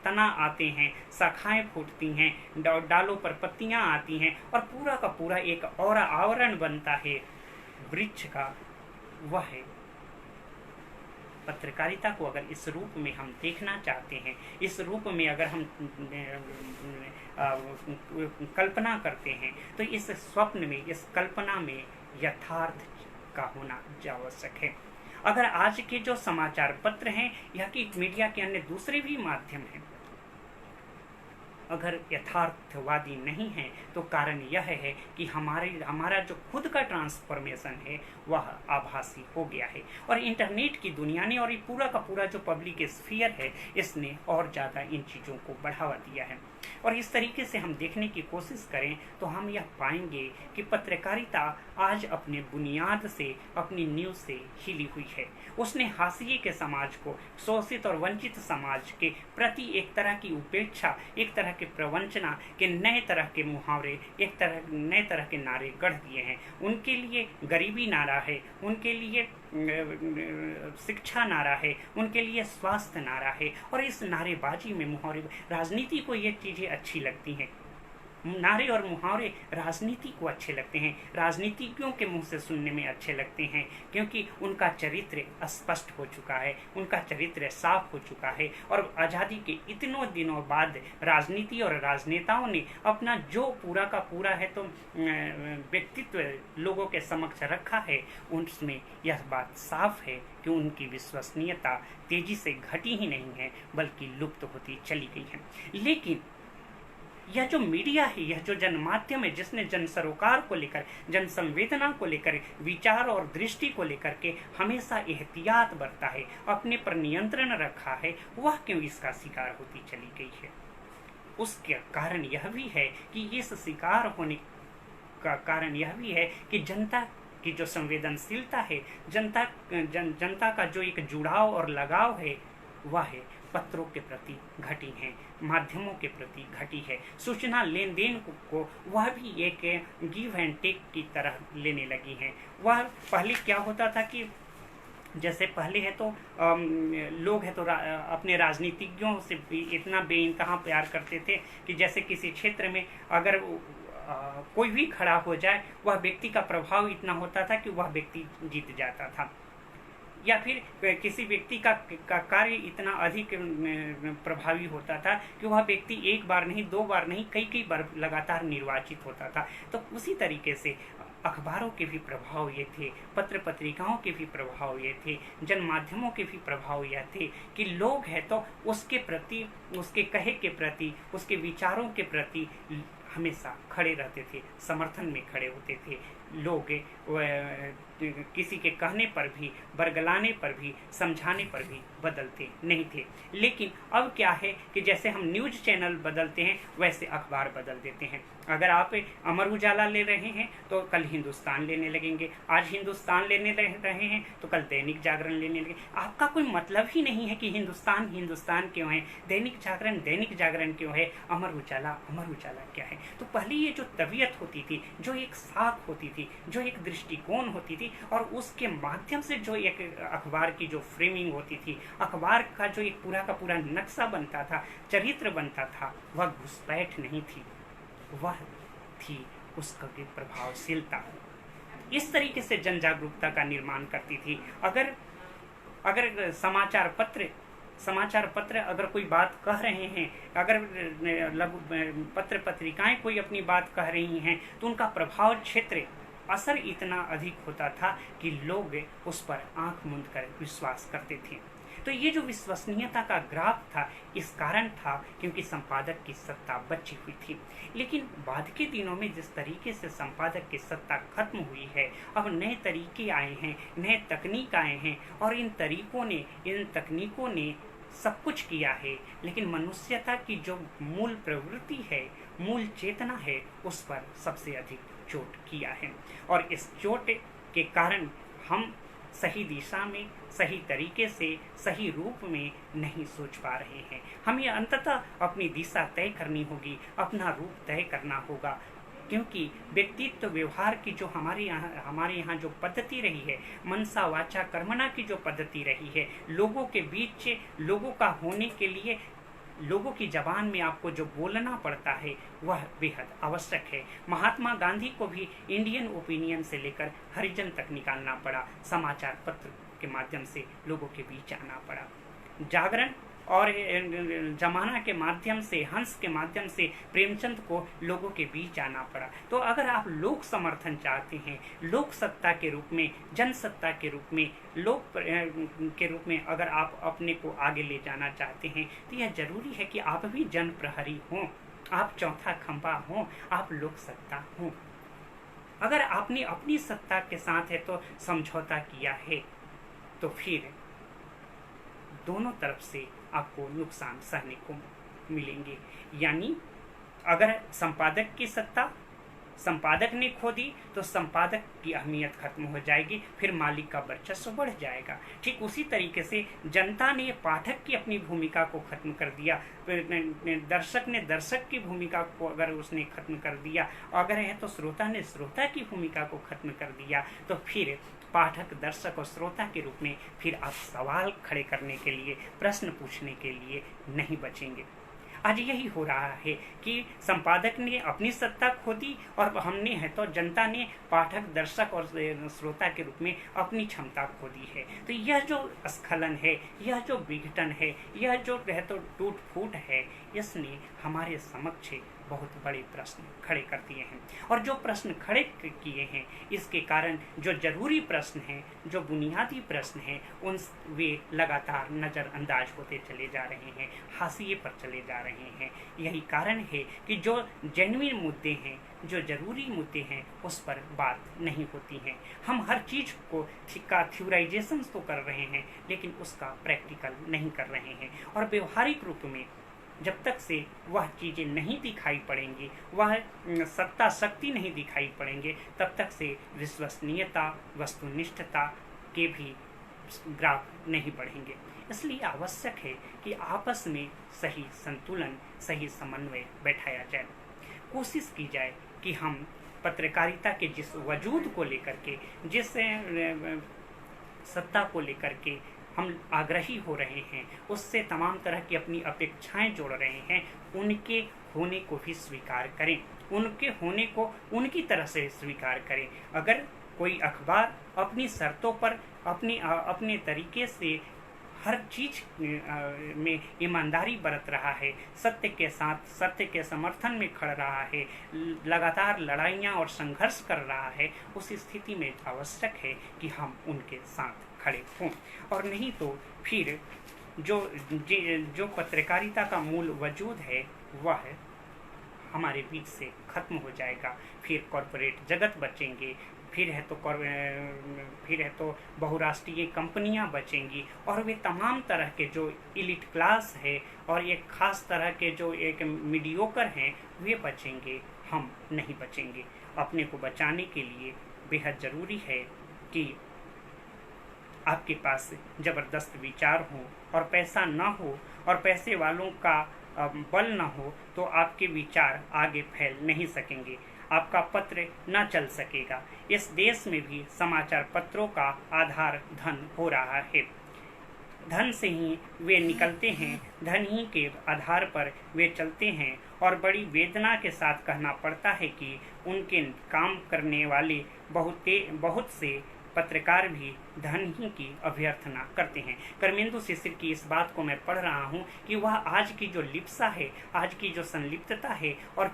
तना आते हैं, शाखाएं फूटती हैं, डालों पर पत्तियां आती हैं और पूरा का पूरा एक और आवरण बनता है वृक्ष का। वह है पत्रकारिता को अगर इस रूप में हम देखना चाहते हैं, इस रूप में अगर हम कल्पना करते हैं, तो इस स्वप्न में, इस कल्पना में यथार्थ का होना आवश्यक है। अगर आज के जो समाचार पत्र हैं या कि मीडिया के अन्य दूसरे भी माध्यम हैं, अगर यथार्थवादी नहीं है तो कारण यह है कि हमारा जो खुद का ट्रांसफॉर्मेशन है वह आभासी हो गया है। और इंटरनेट की दुनिया ने और ये पूरा का पूरा जो पब्लिक स्फीयर है, इसने और ज़्यादा इन चीज़ों को बढ़ावा दिया है। और इस तरीके से हम देखने की कोशिश करें तो हम यह पाएंगे कि पत्रकारिता आज अपने बुनियाद से, अपनी नींव से हिली हुई है। उसने हाशिए के समाज को, शोषित और वंचित समाज के प्रति एक तरह की उपेक्षा, एक तरह के प्रवंचना के नए तरह के मुहावरे, नए तरह के नारे गढ़ दिए हैं। उनके लिए गरीबी नारा है, उनके लिए शिक्षा नारा है, उनके लिए स्वास्थ्य नारा है। और इस नारेबाजी में मुहावरे, राजनीति को ये चीज़ें अच्छी लगती हैं, नारे और मुहावरे राजनीति को अच्छे लगते हैं, राजनीतिज्ञों के मुंह से सुनने में अच्छे लगते हैं, क्योंकि उनका चरित्र स्पष्ट हो चुका है, उनका चरित्र साफ हो चुका है। और आज़ादी के इतनों दिनों बाद राजनीति और राजनेताओं ने अपना जो पूरा का पूरा है तो व्यक्तित्व लोगों के समक्ष रखा है, उसमें यह बात साफ है कि उनकी विश्वसनीयता तेजी से घटी ही नहीं है, बल्कि लुप्त होती चली गई है। लेकिन यह जो मीडिया है, यह जो जनमाध्यम है, जिसने जन सरोकार को लेकर, जन संवेदना को लेकर, विचार और दृष्टि को लेकर के हमेशा एहतियात बरता है, अपने पर नियंत्रण रखा है, वह क्यों इसका शिकार होती चली गई है? उसका कारण यह भी है कि इस शिकार होने का कारण यह भी है कि जनता की जो संवेदनशीलता है, जनता का जो एक जुड़ाव और लगाव है, वह है पत्रों के प्रति घटी है, माध्यमों के प्रति घटी है। सूचना लेन देन को वह भी एक गिव एंड टेक की तरह लेने लगी है। वह पहले क्या होता था कि जैसे पहले है तो लोग है तो अपने राजनीतिज्ञों से भी इतना बेइंतहा प्यार करते थे कि जैसे किसी क्षेत्र में अगर कोई भी खड़ा हो जाए, वह व्यक्ति का प्रभाव इतना होता था कि वह व्यक्ति जीत जाता था, या फिर किसी व्यक्ति का कार्य इतना अधिक प्रभावी होता था कि वह व्यक्ति एक बार नहीं, दो बार नहीं, कई बार लगातार निर्वाचित होता था। तो उसी तरीके से अखबारों के भी प्रभाव ये थे, पत्र पत्रिकाओं के भी प्रभाव ये थे, जन माध्यमों के भी प्रभाव यह थे कि लोग है तो उसके प्रति, उसके कहे के प्रति, उसके विचारों के प्रति हमेशा खड़े रहते थे, समर्थन में खड़े होते थे। लोग किसी के कहने पर भी, बरगलाने पर भी, समझाने पर भी बदलते नहीं थे। लेकिन अब क्या है कि जैसे हम न्यूज चैनल बदलते हैं, वैसे अखबार बदल देते हैं। अगर आप अमर उजाला ले रहे हैं तो कल हिंदुस्तान लेने लगेंगे, आज हिंदुस्तान लेने रहे हैं तो कल दैनिक जागरण लेने लगेंगे। आपका कोई मतलब ही नहीं है कि हिंदुस्तान हिंदुस्तान क्यों है, दैनिक जागरण क्यों है, अमर उजाला क्या है। तो पहले ये जो तबीयत होती थी, जो एक साख होती थी, जो एक दृष्टिकोण होती थी, और उसके माध्यम से जो एक अखबार की जो फ्रेमिंग होती थी, अखबार का जो एक पूरा का पूरा नक्शा बनता था, चरित्र बनता था, वह घुसपैठ नहीं थी, वह थी उसका की प्रभावशीलता। इस तरीके से जन जागरूकता का निर्माण करती थी। अगर समाचार पत्र अगर कोई बात कह रहे हैं, अगर पत्र पत्रिकाएं कोई अपनी बात कह रही हैं, तो उनका प्रभाव क्षेत्र, असर इतना अधिक होता था कि लोग उस पर आंख मूंद कर विश्वास करते थे। तो ये जो विश्वसनीयता का ग्राफ था, इस कारण था क्योंकि संपादक की सत्ता बची हुई थी। लेकिन बाद के दिनों में जिस तरीके से संपादक की सत्ता खत्म हुई है, अब नए तरीके आए हैं, नए तकनीक आए हैं, और इन तकनीकों ने सब कुछ किया है, लेकिन मनुष्यता की जो मूल प्रवृत्ति है, मूल चेतना है, उस पर सबसे अधिक चोट किया है। और इस चोट के कारण हम सही दिशा में, सही तरीके से, सही रूप में नहीं सोच पा रहे हैं। हमें अंततः अपनी दिशा तय करनी होगी, अपना रूप तय करना होगा, क्योंकि व्यक्तित्व व्यवहार की जो हमारे यहाँ जो पद्धति रही है, मनसा वाचा कर्मणा की जो पद्धति रही है, लोगों के बीच लोगों का होने के लिए लोगों की जबान में आपको जो बोलना पड़ता है, वह बेहद आवश्यक है। महात्मा गांधी को भी इंडियन ओपिनियन से लेकर हरिजन तक निकालना पड़ा, समाचार पत्र के माध्यम से लोगों के बीच आना पड़ा। जागरण और जमाना के माध्यम से, हंस के माध्यम से प्रेमचंद को लोगों के बीच आना पड़ा। तो अगर आप लोक समर्थन चाहते हैं, लोक सत्ता के रूप में, जन सत्ता के रूप में, लोक के रूप में अगर आप अपने को आगे ले जाना चाहते हैं, तो यह जरूरी है कि आप भी जन प्रहरी हों, आप चौथा खंभा हों, आप लोक सत्ता हों। अगर आपने अपनी सत्ता के साथ है तो समझौता किया है, तो फिर दोनों तरफ से आपको नुकसान सहने को मिलेंगे। यानी अगर संपादक की सत्ता संपादक ने खो दी तो संपादक की अहमियत खत्म हो जाएगी, फिर मालिक का वर्चस्व बढ़ जाएगा। ठीक उसी तरीके से जनता ने पाठक की अपनी भूमिका को खत्म कर दिया, दर्शक ने दर्शक की भूमिका को अगर उसने खत्म कर दिया, अगर है तो श्रोता ने श्रोता की भूमिका को खत्म कर दिया, तो फिर पाठक, दर्शक और श्रोता के रूप में फिर आप सवाल खड़े करने के लिए, प्रश्न पूछने के लिए नहीं बचेंगे। आज यही हो रहा है कि संपादक ने अपनी सत्ता खो दी और हमने है तो जनता ने पाठक, दर्शक और श्रोता के रूप में अपनी क्षमता खो दी है। तो यह जो स्खलन है, यह जो विघटन है, यह जो है तो टूट फूट है, इसने हमारे समक्ष बहुत बड़े प्रश्न खड़े कर दिए हैं। और जो प्रश्न खड़े किए हैं, इसके कारण जो जरूरी प्रश्न हैं, जो बुनियादी प्रश्न हैं, उन वे लगातार नज़रअंदाज होते चले जा रहे हैं, हाशिए पर चले जा रहे हैं। यही कारण है कि जो जेन्युइन मुद्दे हैं, जो जरूरी मुद्दे हैं, उस पर बात नहीं होती है। हम हर चीज़ को थ्योराइजेशन तो कर रहे हैं, लेकिन उसका प्रैक्टिकल नहीं कर रहे हैं। और व्यवहारिक रूप में जब तक से वह चीज़ें नहीं दिखाई पड़ेंगी, वह सत्ता शक्ति नहीं दिखाई पड़ेंगे, तब तक से विश्वसनीयता, वस्तुनिष्ठता के भी ग्राफ नहीं बढ़ेंगे। इसलिए आवश्यक है कि आपस में सही संतुलन, सही समन्वय बैठाया जाए। कोशिश की जाए कि हम पत्रकारिता के जिस वजूद को लेकर के, जिस सत्ता को लेकर के हम आग्रही हो रहे हैं, उससे तमाम तरह की अपनी अपेक्षाएं जोड़ रहे हैं, उनके होने को भी स्वीकार करें, उनके होने को उनकी तरह से स्वीकार करें। अगर कोई अखबार अपनी शर्तों पर अपने तरीके से हर चीज में ईमानदारी बरत रहा है, सत्य के साथ, सत्य के समर्थन में खड़ रहा है, लगातार लड़ाइयाँ और संघर्ष कर रहा है, उस स्थिति में आवश्यक है कि हम उनके साथ खड़े हों। और नहीं तो फिर जो पत्रकारिता का मूल वजूद है, वह हमारे बीच से खत्म हो जाएगा। फिर कॉरपोरेट जगत बचेंगे, फिर है तो बहुराष्ट्रीय कंपनियां बचेंगी, और वे तमाम तरह के जो इलिट क्लास है और एक खास तरह के जो एक मीडियोकर हैं, वे बचेंगे, हम नहीं बचेंगे। अपने को बचाने के लिए बेहद ज़रूरी है कि आपके पास ज़बरदस्त विचार हो और पैसा ना हो और पैसे वालों का बल ना हो, तो आपके विचार आगे फैल नहीं सकेंगे, आपका पत्र न चल सकेगा। इस देश में भी समाचार पत्रों का आधार धन हो रहा है, धन से ही वे निकलते हैं, धन ही के आधार पर वे चलते हैं। और बड़ी वेदना के साथ कहना पड़ता है कि उनके काम करने वाले बहुत से पत्रकार भी धन ही की अभ्यर्थना करते हैं। कर्मेंदु शिशिर की इस बात को मैं पढ़ रहा हूँ कि वह आज की जो लिप्सा है, आज की जो संलिप्तता है, और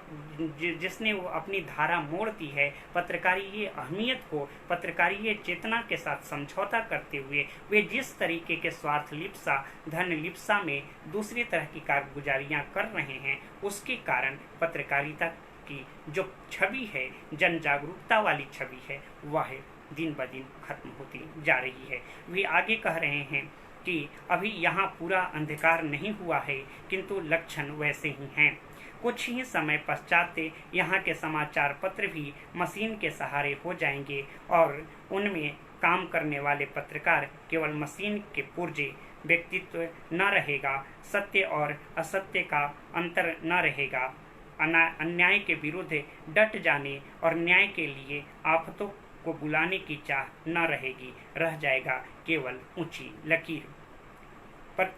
जिसने वो अपनी धारा मोड़ दी है, पत्रकारीय अहमियत को पत्रकारीय चेतना के साथ समझौता करते हुए वे जिस तरीके के स्वार्थ लिप्सा, धन लिप्सा में दूसरी तरह की कारगुजारियाँ कर रहे हैं, उसके कारण पत्रकारिता की जो छवि है, जन जागरूकता वाली छवि है, वह दिन ब दिन खत्म होती जा रही है। वे आगे कह रहे हैं कि अभी यहाँ पूरा अंधकार नहीं हुआ है, किंतु लक्षण वैसे ही हैं। कुछ ही समय पश्चात यहाँ के समाचार पत्र भी मशीन के सहारे हो जाएंगे और उनमें काम करने वाले पत्रकार केवल मशीन के पुर्जे, व्यक्तित्व न रहेगा, सत्य और असत्य का अंतर न रहेगा, अन्याय के विरुद्ध डट जाने और न्याय के लिए आफतों को बुलाने की चाह न रहेगी, रह जाएगा केवल ऊंची लकीर पर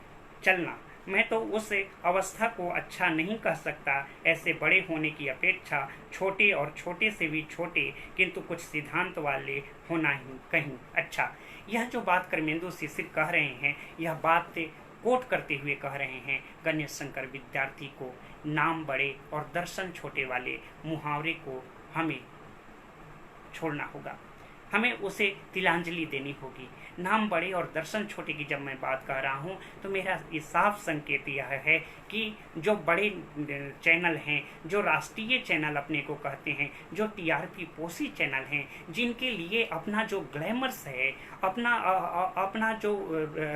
चलना। मैं तो उस अवस्था को अच्छा नहीं कह सकता। ऐसे बड़े होने की अपेक्षा छोटे और छोटे से भी छोटे किंतु कुछ सिद्धांत वाले होना ही कहीं अच्छा। यह जो बात कर्मेंदु शिशिर कह रहे हैं, यह बात कोट करते हुए कह रहे हैं गणेश शंकर विद्यार्थी को नाम बड़े और दर्शन छोटे वाले मुहावरे को हमें छोड़ना होगा, हमें उसे तिलांजलि देनी होगी। नाम बड़े और दर्शन छोटे की जब मैं बात कर रहा हूँ, तो मेरा ये साफ संकेत यह है कि जो बड़े चैनल हैं, जो राष्ट्रीय चैनल अपने को कहते हैं, जो टीआरपी पोषी चैनल हैं, जिनके लिए अपना जो ग्लैमर्स है, अपना जो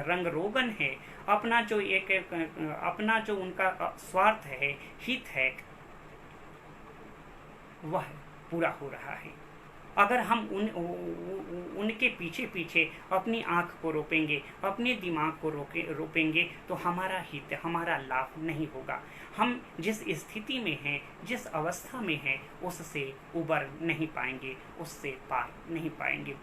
रंग रोगन है, अपना जो उनका स्वार्थ है, हित है, वह पूरा हो रहा है। अगर हम उनके पीछे पीछे अपनी आँख को रोपेंगे, अपने दिमाग को रोपेंगे, तो हमारा हित, हमारा लाभ नहीं होगा। हम जिस स्थिति में हैं, जिस अवस्था में हैं, उससे उबर नहीं पाएंगे, उससे पार नहीं पाएंगे।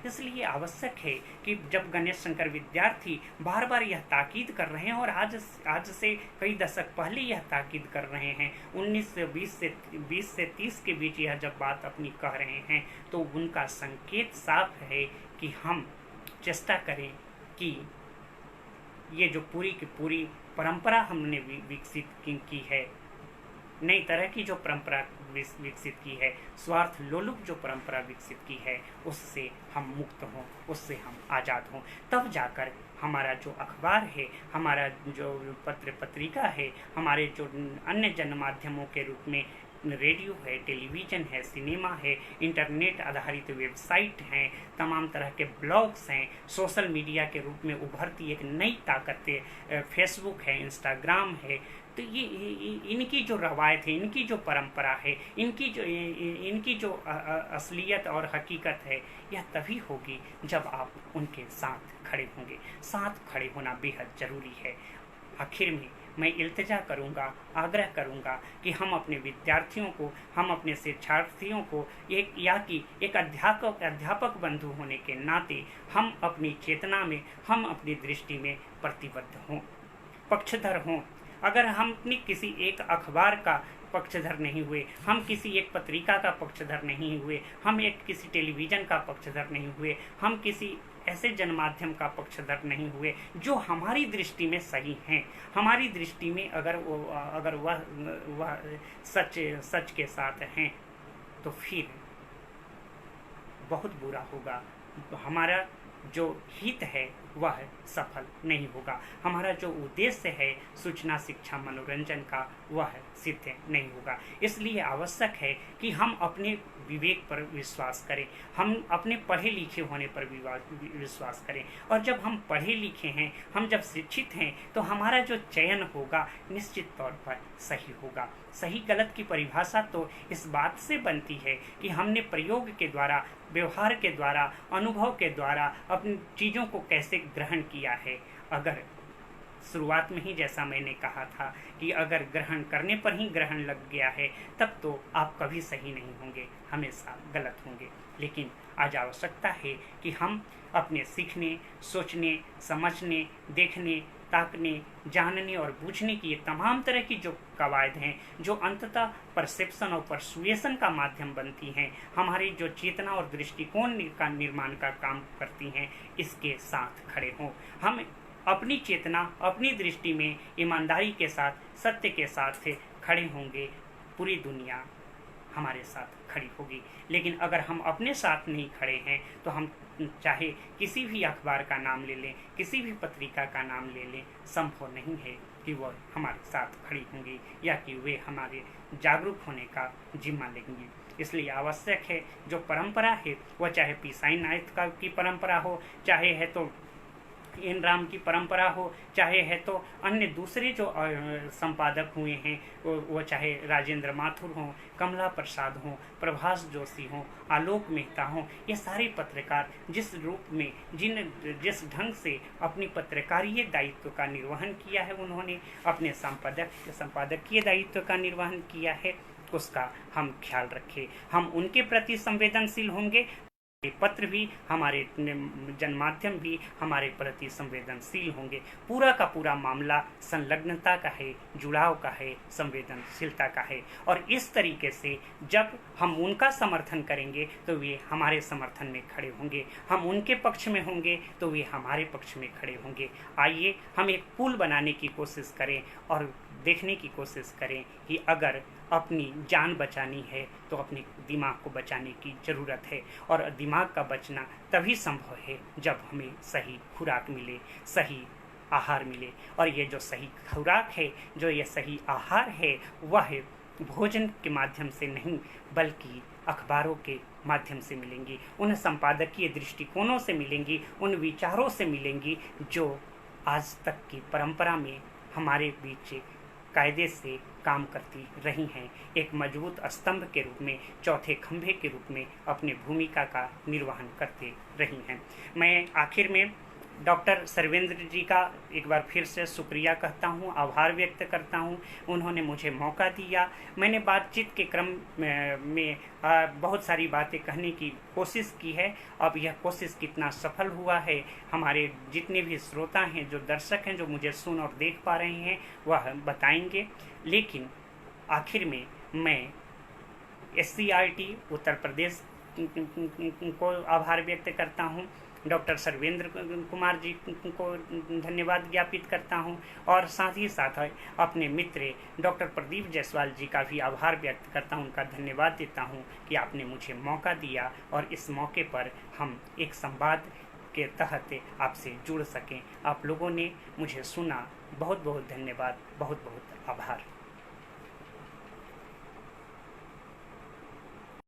इसलिए आवश्यक है कि जब गणेश शंकर विद्यार्थी बार बार यह ताकीद कर रहे हैं, और आज से कई दशक पहले यह ताकीद कर रहे हैं, 1920 से 30 के बीच यह जब बात अपनी कह रहे हैं, तो उनका संकेत साफ है कि हम चेष्टा करें कि ये जो पूरी की पूरी परंपरा हमने विकसित की है, नई तरह की जो परंपरा विकसित की है, स्वार्थ लोलुप जो परंपरा विकसित की है, उससे हम मुक्त हों, उससे हम आज़ाद हों। तब जाकर हमारा जो अखबार है, हमारा जो पत्र पत्रिका है, हमारे जो अन्य जन माध्यमों के रूप में रेडियो है, टेलीविज़न है, सिनेमा है, इंटरनेट आधारित वेबसाइट हैं, तमाम तरह के ब्लॉग्स हैं, सोशल मीडिया के रूप में उभरती एक नई ताकतें फेसबुक है, इंस्टाग्राम है, तो ये इनकी जो रवायत है, इनकी जो परंपरा है, इनकी जो असलियत और हकीकत है, यह तभी होगी जब आप उनके साथ खड़े होंगे। साथ खड़े होना बेहद ज़रूरी है। आखिर में मैं इल्तिजा करूंगा, आग्रह करूंगा कि हम अपने विद्यार्थियों को, हम अपने शिक्षार्थियों को एक अध्यापक बंधु होने के नाते हम अपनी चेतना में, हम अपनी दृष्टि में प्रतिबद्ध हों, पक्षधर हों। अगर हम अपनी किसी एक अखबार का पक्षधर नहीं हुए, हम किसी एक पत्रिका का पक्षधर नहीं हुए, हम किसी टेलीविज़न का पक्षधर नहीं हुए, हम किसी ऐसे जनमाध्यम का पक्षधर नहीं हुए जो हमारी दृष्टि में सही हैं, हमारी दृष्टि में अगर वह सच के साथ हैं, तो फिर बहुत बुरा होगा। हमारा जो हित है वह सफल नहीं होगा, हमारा जो उद्देश्य है सूचना, शिक्षा, मनोरंजन का, वह सिद्ध नहीं होगा। इसलिए आवश्यक है कि हम अपने विवेक पर विश्वास करें, हम अपने पढ़े लिखे होने पर विश्वास करें। और जब हम पढ़े लिखे हैं, हम जब शिक्षित हैं, तो हमारा जो चयन होगा निश्चित तौर पर सही होगा। सही गलत की परिभाषा तो इस बात से बनती है कि हमने प्रयोग के द्वारा, व्यवहार के द्वारा, अनुभव के द्वारा अपनी चीज़ों को कैसे ग्रहण किया है। अगर शुरुआत में ही जैसा मैंने कहा था कि अगर ग्रहण करने पर ही ग्रहण लग गया है, तब तो आप कभी सही नहीं होंगे, हमेशा गलत होंगे। लेकिन आज आवश्यकता है कि हम अपने सीखने, सोचने, समझने, देखने, ताकने, जानने और बूझने की ये तमाम तरह की जो कवायद हैं, जो अंततः परसेप्शन और परसुएशन का माध्यम बनती हैं, हमारी जो चेतना और दृष्टिकोण का निर्माण का काम करती हैं, इसके साथ खड़े हों। हम अपनी चेतना, अपनी दृष्टि में ईमानदारी के साथ, सत्य के साथ खड़े होंगे, पूरी दुनिया हमारे साथ खड़ी होगी। लेकिन अगर हम अपने साथ नहीं खड़े हैं, तो हम चाहे किसी भी अखबार का नाम ले लें, किसी भी पत्रिका का नाम ले लें, संभव नहीं है कि वह हमारे साथ खड़ी होंगी या कि वे हमारे जागरूक होने का जिम्मा लेंगी। इसलिए आवश्यक है जो परंपरा है, वह चाहे पी साईनाथ की परंपरा हो, चाहे है तो एन राम की परंपरा हो, चाहे है तो अन्य दूसरे जो संपादक हुए हैं, वो चाहे राजेंद्र माथुर हों, कमला प्रसाद हों, प्रभास जोशी हों, आलोक मेहता हों, ये सारे पत्रकार जिस रूप में, जिस ढंग से अपनी पत्रकारीय दायित्व का निर्वहन किया है, उन्होंने अपने संपादकीय दायित्व का निर्वहन किया है, उसका हम ख्याल रखें। हम उनके प्रति संवेदनशील होंगे, पत्र भी, हमारे जनमाध्यम भी हमारे प्रति संवेदनशील होंगे। पूरा का पूरा मामला संलग्नता का है, जुड़ाव का है, संवेदनशीलता का है। और इस तरीके से जब हम उनका समर्थन करेंगे तो वे हमारे समर्थन में खड़े होंगे, हम उनके पक्ष में होंगे तो वे हमारे पक्ष में खड़े होंगे। आइए हम एक पुल बनाने की कोशिश करें और देखने की कोशिश करें कि अगर अपनी जान बचानी है तो अपने दिमाग को बचाने की ज़रूरत है। और दिमाग का बचना तभी संभव है जब हमें सही खुराक मिले, सही आहार मिले। और ये जो सही खुराक है, जो ये सही आहार है, वह भोजन के माध्यम से नहीं बल्कि अखबारों के माध्यम से मिलेंगी, उन संपादकीय दृष्टिकोणों से मिलेंगी, उन विचारों से मिलेंगी जो आज तक की परंपरा में हमारे बीच कायदे से काम करती रही हैं, एक मजबूत स्तंभ के रूप में, चौथे खंभे के रूप में अपनी भूमिका का निर्वहन करते रही हैं। मैं आखिर में डॉक्टर सर्वेंद्र जी का एक बार फिर से शुक्रिया कहता हूँ, आभार व्यक्त करता हूँ। उन्होंने मुझे मौका दिया। मैंने बातचीत के क्रम में बहुत सारी बातें कहने की कोशिश की है। अब यह कोशिश कितना सफल हुआ है, हमारे जितने भी श्रोता हैं, जो दर्शक हैं, जो मुझे सुन और देख पा रहे हैं, वह बताएंगे। लेकिन आखिर में मैं SCRT उत्तर प्रदेश को आभार व्यक्त करता हूँ, डॉक्टर सर्वेंद्र कुमार जी को धन्यवाद ज्ञापित करता हूं, और साथ ही साथ अपने मित्र डॉक्टर प्रदीप जायसवाल जी का भी आभार व्यक्त करता हूं, उनका धन्यवाद देता हूं कि आपने मुझे मौका दिया और इस मौके पर हम एक संवाद के तहत आपसे जुड़ सकें। आप लोगों ने मुझे सुना, बहुत बहुत धन्यवाद, बहुत बहुत आभार।